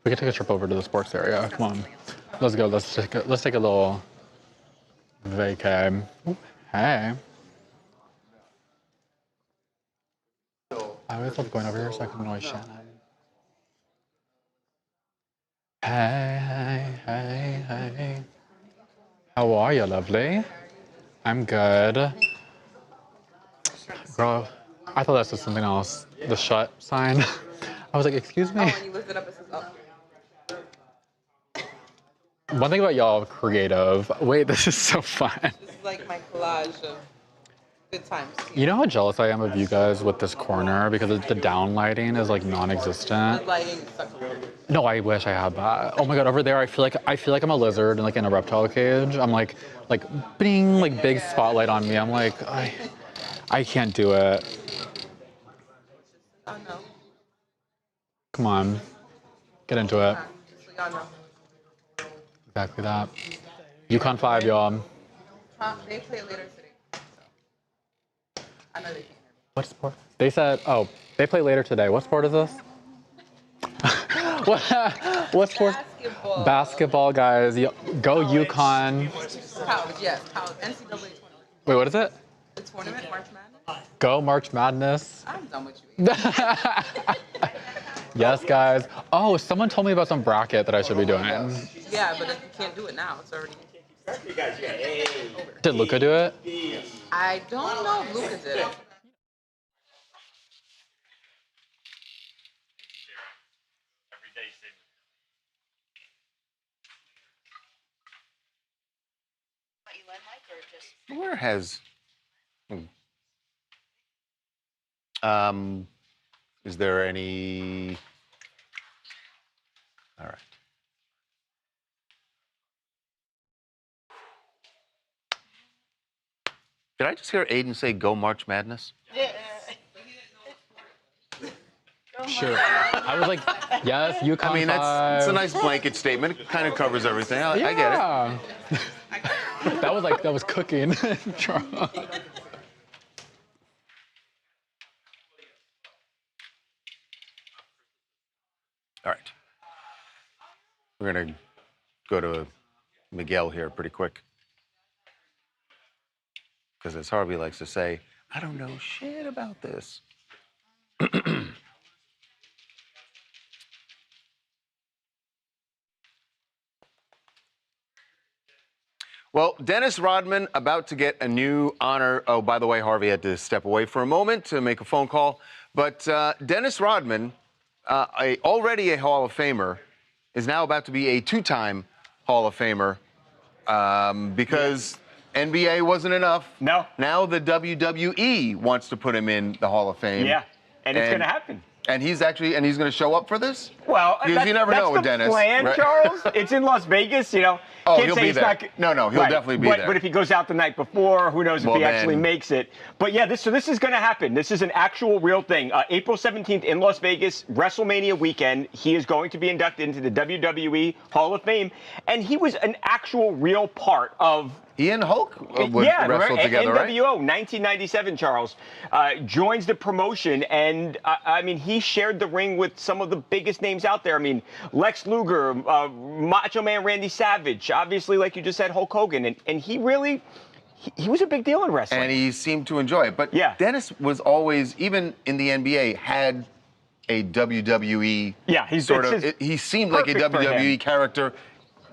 We could take a trip over to the sports area. Come on. Let's go. Let's take a little vacay. Hey. I always love going over here so I can annoy Shannon. Hey. How are you, lovely? I'm good. Girl, I thought that said something else. The shut sign. I was like, excuse me. Oh, when you lift it up, it says up. One thing about y'all creative. Wait, this is so fun. This is like my collage of good times. You know how jealous I am of you guys with this corner because the down lighting is like non-existent. The lighting sucks a little. No, I wish I had that. Oh my god, over there I feel like I'm a lizard and like in a reptile cage. I'm like bing, like big spotlight on me. I'm like I can't do it. Oh no. Come on, get into it. So y'all know. Exactly that. UConn 5, y'all. They play later today. I know they can't. What sport? They said, oh, they play later today. What sport is this? What sport? Basketball. Basketball, guys. Go UConn. College, yes. College. NCAA tournament. Wait, what is it? The tournament, March Madness. Go March Madness. I'm done with you. Yes, guys. Oh, someone told me about some bracket that I should be doing. Yeah, but if you can't do it now, it's already over. Did Luca do it? I don't know if Luca did it. Where has... is there any... All right. Did I just hear Aiden say, go March Madness? Yeah. Go Sure. I was like, yes, UConn. I mean, it's a 5. nice blanket statement. It kind of covers everything. I get it. That was cooking. All right. We're going to go to Miguel here pretty quick. Because as Harvey likes to say, I don't know shit about this. Well, Dennis Rodman about to get a new honor. Oh, by the way, Harvey had to step away for a moment to make a phone call. But Dennis Rodman, already a Hall of Famer, is now about to be a two-time Hall of Famer because NBA wasn't enough. No. Now the WWE wants to put him in the Hall of Fame. Yeah, and it's going to happen. And he's going to show up for this? Well, because you never know with Dennis. Plan, right? Charles. It's in Las Vegas, you know. Oh, Can't he'll say be he's there. Not, He'll definitely be there. But if he goes out the night before, who knows if he actually makes it. But yeah, this is going to happen. This is an actual real thing. April 17th in Las Vegas, WrestleMania weekend, he is going to be inducted into the WWE Hall of Fame. And he was an actual real part of... He and Hulk wrestled together, right? NWO, 1997, Charles, joins the promotion. And, I mean, he shared the ring with some of the biggest names out there. I mean, Lex Luger, Macho Man Randy Savage, obviously, like you just said, Hulk Hogan. And he really, he was a big deal in wrestling. And he seemed to enjoy it. But Dennis was always, even in the NBA, had a WWE he seemed like a WWE character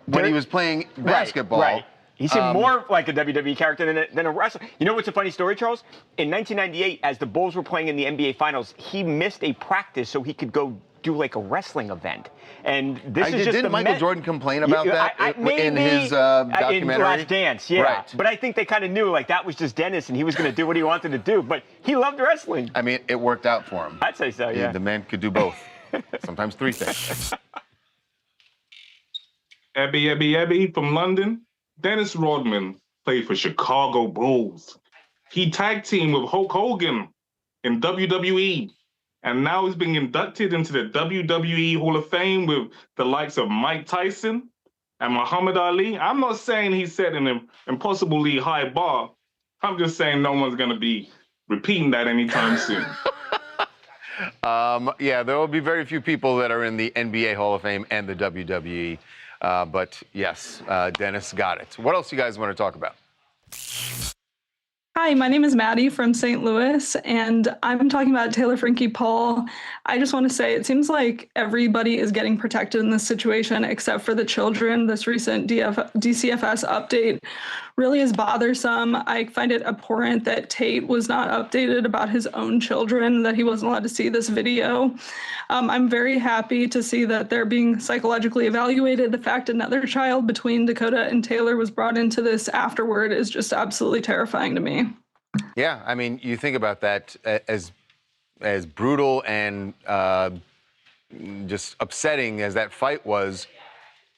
when he was playing basketball. Right. He seemed more like a WWE character than a wrestler. You know what's a funny story, Charles? In 1998, as the Bulls were playing in the NBA Finals, he missed a practice so he could go do like a wrestling event. And this is just didn't Michael Jordan complain about that in his documentary? In Last Dance, yeah. Right. But I think they kind of knew like that was just Dennis and he was going to do what he wanted to do. But he loved wrestling. I mean, it worked out for him. I'd say so, yeah. The man could do both. Sometimes three things. Abby from London. Dennis Rodman played for Chicago Bulls. He tag teamed with Hulk Hogan in WWE. And now he's being inducted into the WWE Hall of Fame with the likes of Mike Tyson and Muhammad Ali. I'm not saying he set an impossibly high bar. I'm just saying no one's going to be repeating that anytime soon. Yeah, there will be very few people that are in the NBA Hall of Fame and the WWE. But yes, Dennis got it. What else you guys want to talk about? Hi, my name is Maddie from St. Louis, and I'm talking about Taylor Frankie Paul. I just want to say it seems like everybody is getting protected in this situation except for the children. This recent DCFS update really is bothersome. I find it abhorrent that Tate was not updated about his own children, that he wasn't allowed to see this video. I'm very happy to see that they're being psychologically evaluated. The fact another child between Dakota and Taylor was brought into this afterward is just absolutely terrifying to me. Yeah, I mean, you think about that as brutal and just upsetting as that fight was.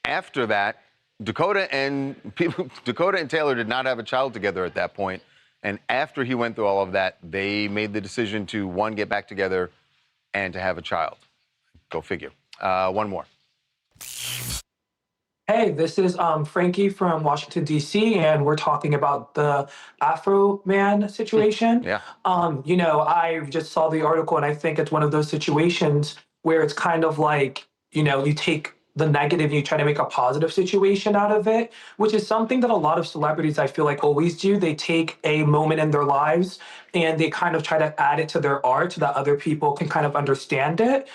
After that, Dakota and Taylor did not have a child together at that point. And after he went through all of that, they made the decision to, one, get back together and to have a child. Go figure. One more. Hey, this is Frankie from Washington, D.C., and we're talking about the Afroman situation. Yeah. You know, I just saw the article, and I think it's one of those situations where it's kind of like, you know, you take the negative and you try to make a positive situation out of it, which is something that a lot of celebrities, I feel like, always do. They take a moment in their lives and they kind of try to add it to their art so that other people can kind of understand it.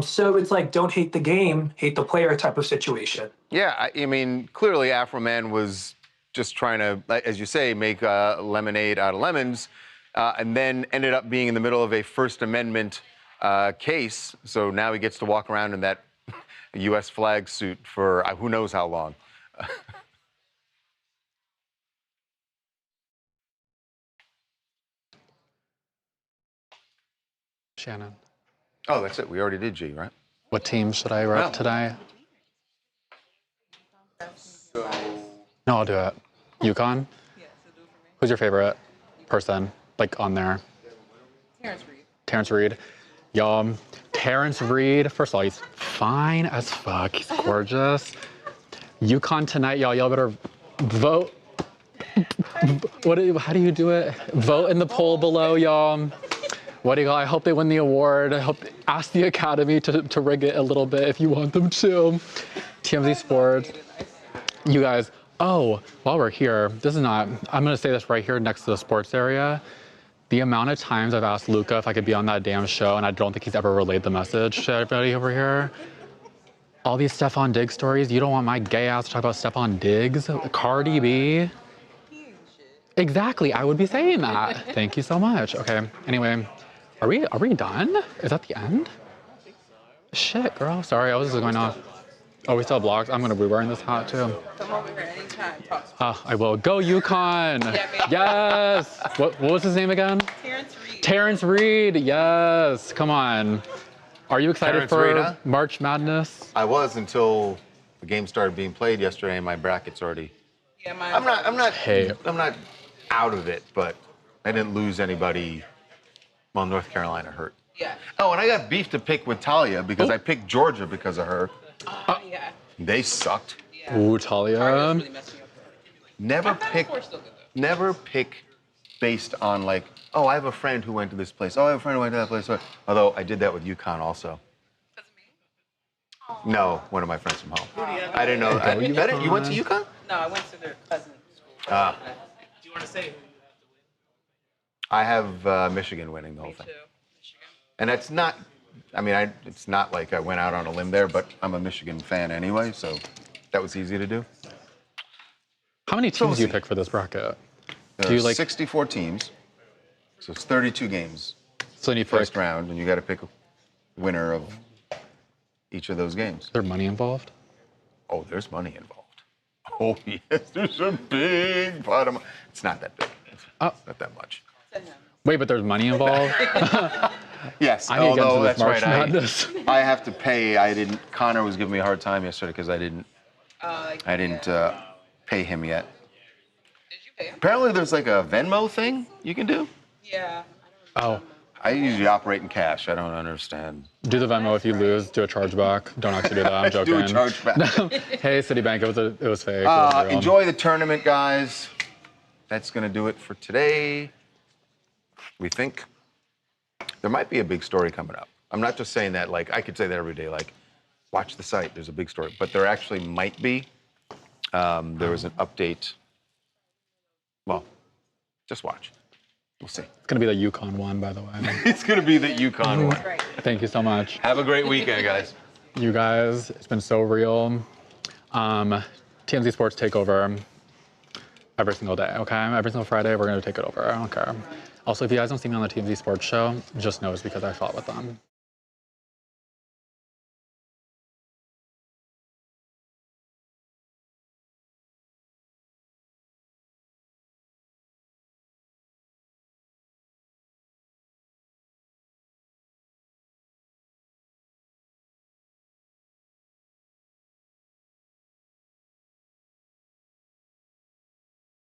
So it's like, don't hate the game, hate the player type of situation. Yeah, I mean, clearly Afroman was just trying to, as you say, make lemonade out of lemons, and then ended up being in the middle of a First Amendment case. So now he gets to walk around in that U.S. flag suit for who knows how long. Shannon. Oh, that's it. We already did G, right? What team should I rep today? No, I'll do it. UConn? Who's your favorite person, like, on there? Terrence Reed. Terrence Reed. Y'all, Terrence Reed, first of all, he's fine as fuck. He's gorgeous. UConn tonight, y'all better vote. How do you do it? Vote in the poll below, y'all. What do you got? I hope they win the award. Ask the Academy to rig it a little bit if you want them to. TMZ Sports. You guys, while we're here, I'm gonna say this right here next to the sports area. The amount of times I've asked Luca if I could be on that damn show, and I don't think he's ever relayed the message to everybody over here. All these Stephon Diggs stories, you don't want my gay ass to talk about Stephon Diggs? Cardi B? Exactly, I would be saying that. Thank you so much. Okay, anyway, are we done? Is that the end? Shit, girl, sorry, I was just going off. Oh, we still have vlogs? I'm gonna be wearing this hat too. Come over here anytime. I will. Go UConn! Yes! What was his name again? Terrence Reed. Terrence Reed, yes! Come on. Are you excited for March Madness? I was until the game started being played yesterday and my bracket's already. Yeah, I'm not out of it, but I didn't lose anybody. Well, North Carolina hurt. Yeah. Oh, and I got beef to pick with Talia because I picked Georgia because of her. Yeah. They sucked. Ooh, Talia. Never pick based on like, oh, I have a friend who went to this place. Oh, I have a friend who went to that place. Although I did that with UConn also. No, one of my friends from home. I didn't know. You went to UConn? No, I went to their cousin's school. Do you want to say who? I have Michigan winning the whole thing. And that's not, it's not like I went out on a limb there, but I'm a Michigan fan anyway, so that was easy to do. How many teams do you pick for this bracket? There are 64 teams, so it's 32 games. So you first round, and you got to pick a winner of each of those games. Is there money involved? Oh, there's money involved. Oh, yes, there's a big pot of money. It's not that big. It's not that much. Wait, but there's money involved? Yes, I need to get into this that's March right. Madness. I have to pay. Connor was giving me a hard time yesterday because I didn't pay him yet. Did you pay him? Apparently, there's like a Venmo thing you can do. Yeah. Oh. I usually operate in cash. I don't understand. Do the Venmo if you lose. Do a chargeback. Don't actually do that. I'm joking. Do a chargeback. Hey, Citibank, it was fake. Enjoy the tournament, guys. That's gonna do it for today. We think there might be a big story coming up. I'm not just saying that, like, I could say that every day, like, watch the site, there's a big story. But there actually might be. There was an update. Well, just watch. We'll see. It's going to be the UConn one, by the way. It's going to be the UConn one. Right. Thank you so much. Have a great weekend, guys. You guys, it's been so real. TMZ Sports Takeover every single day, okay? Every single Friday, we're going to take it over. I don't care. Also, if you guys don't see me on the TMZ Sports show, just know it's because I fought with them.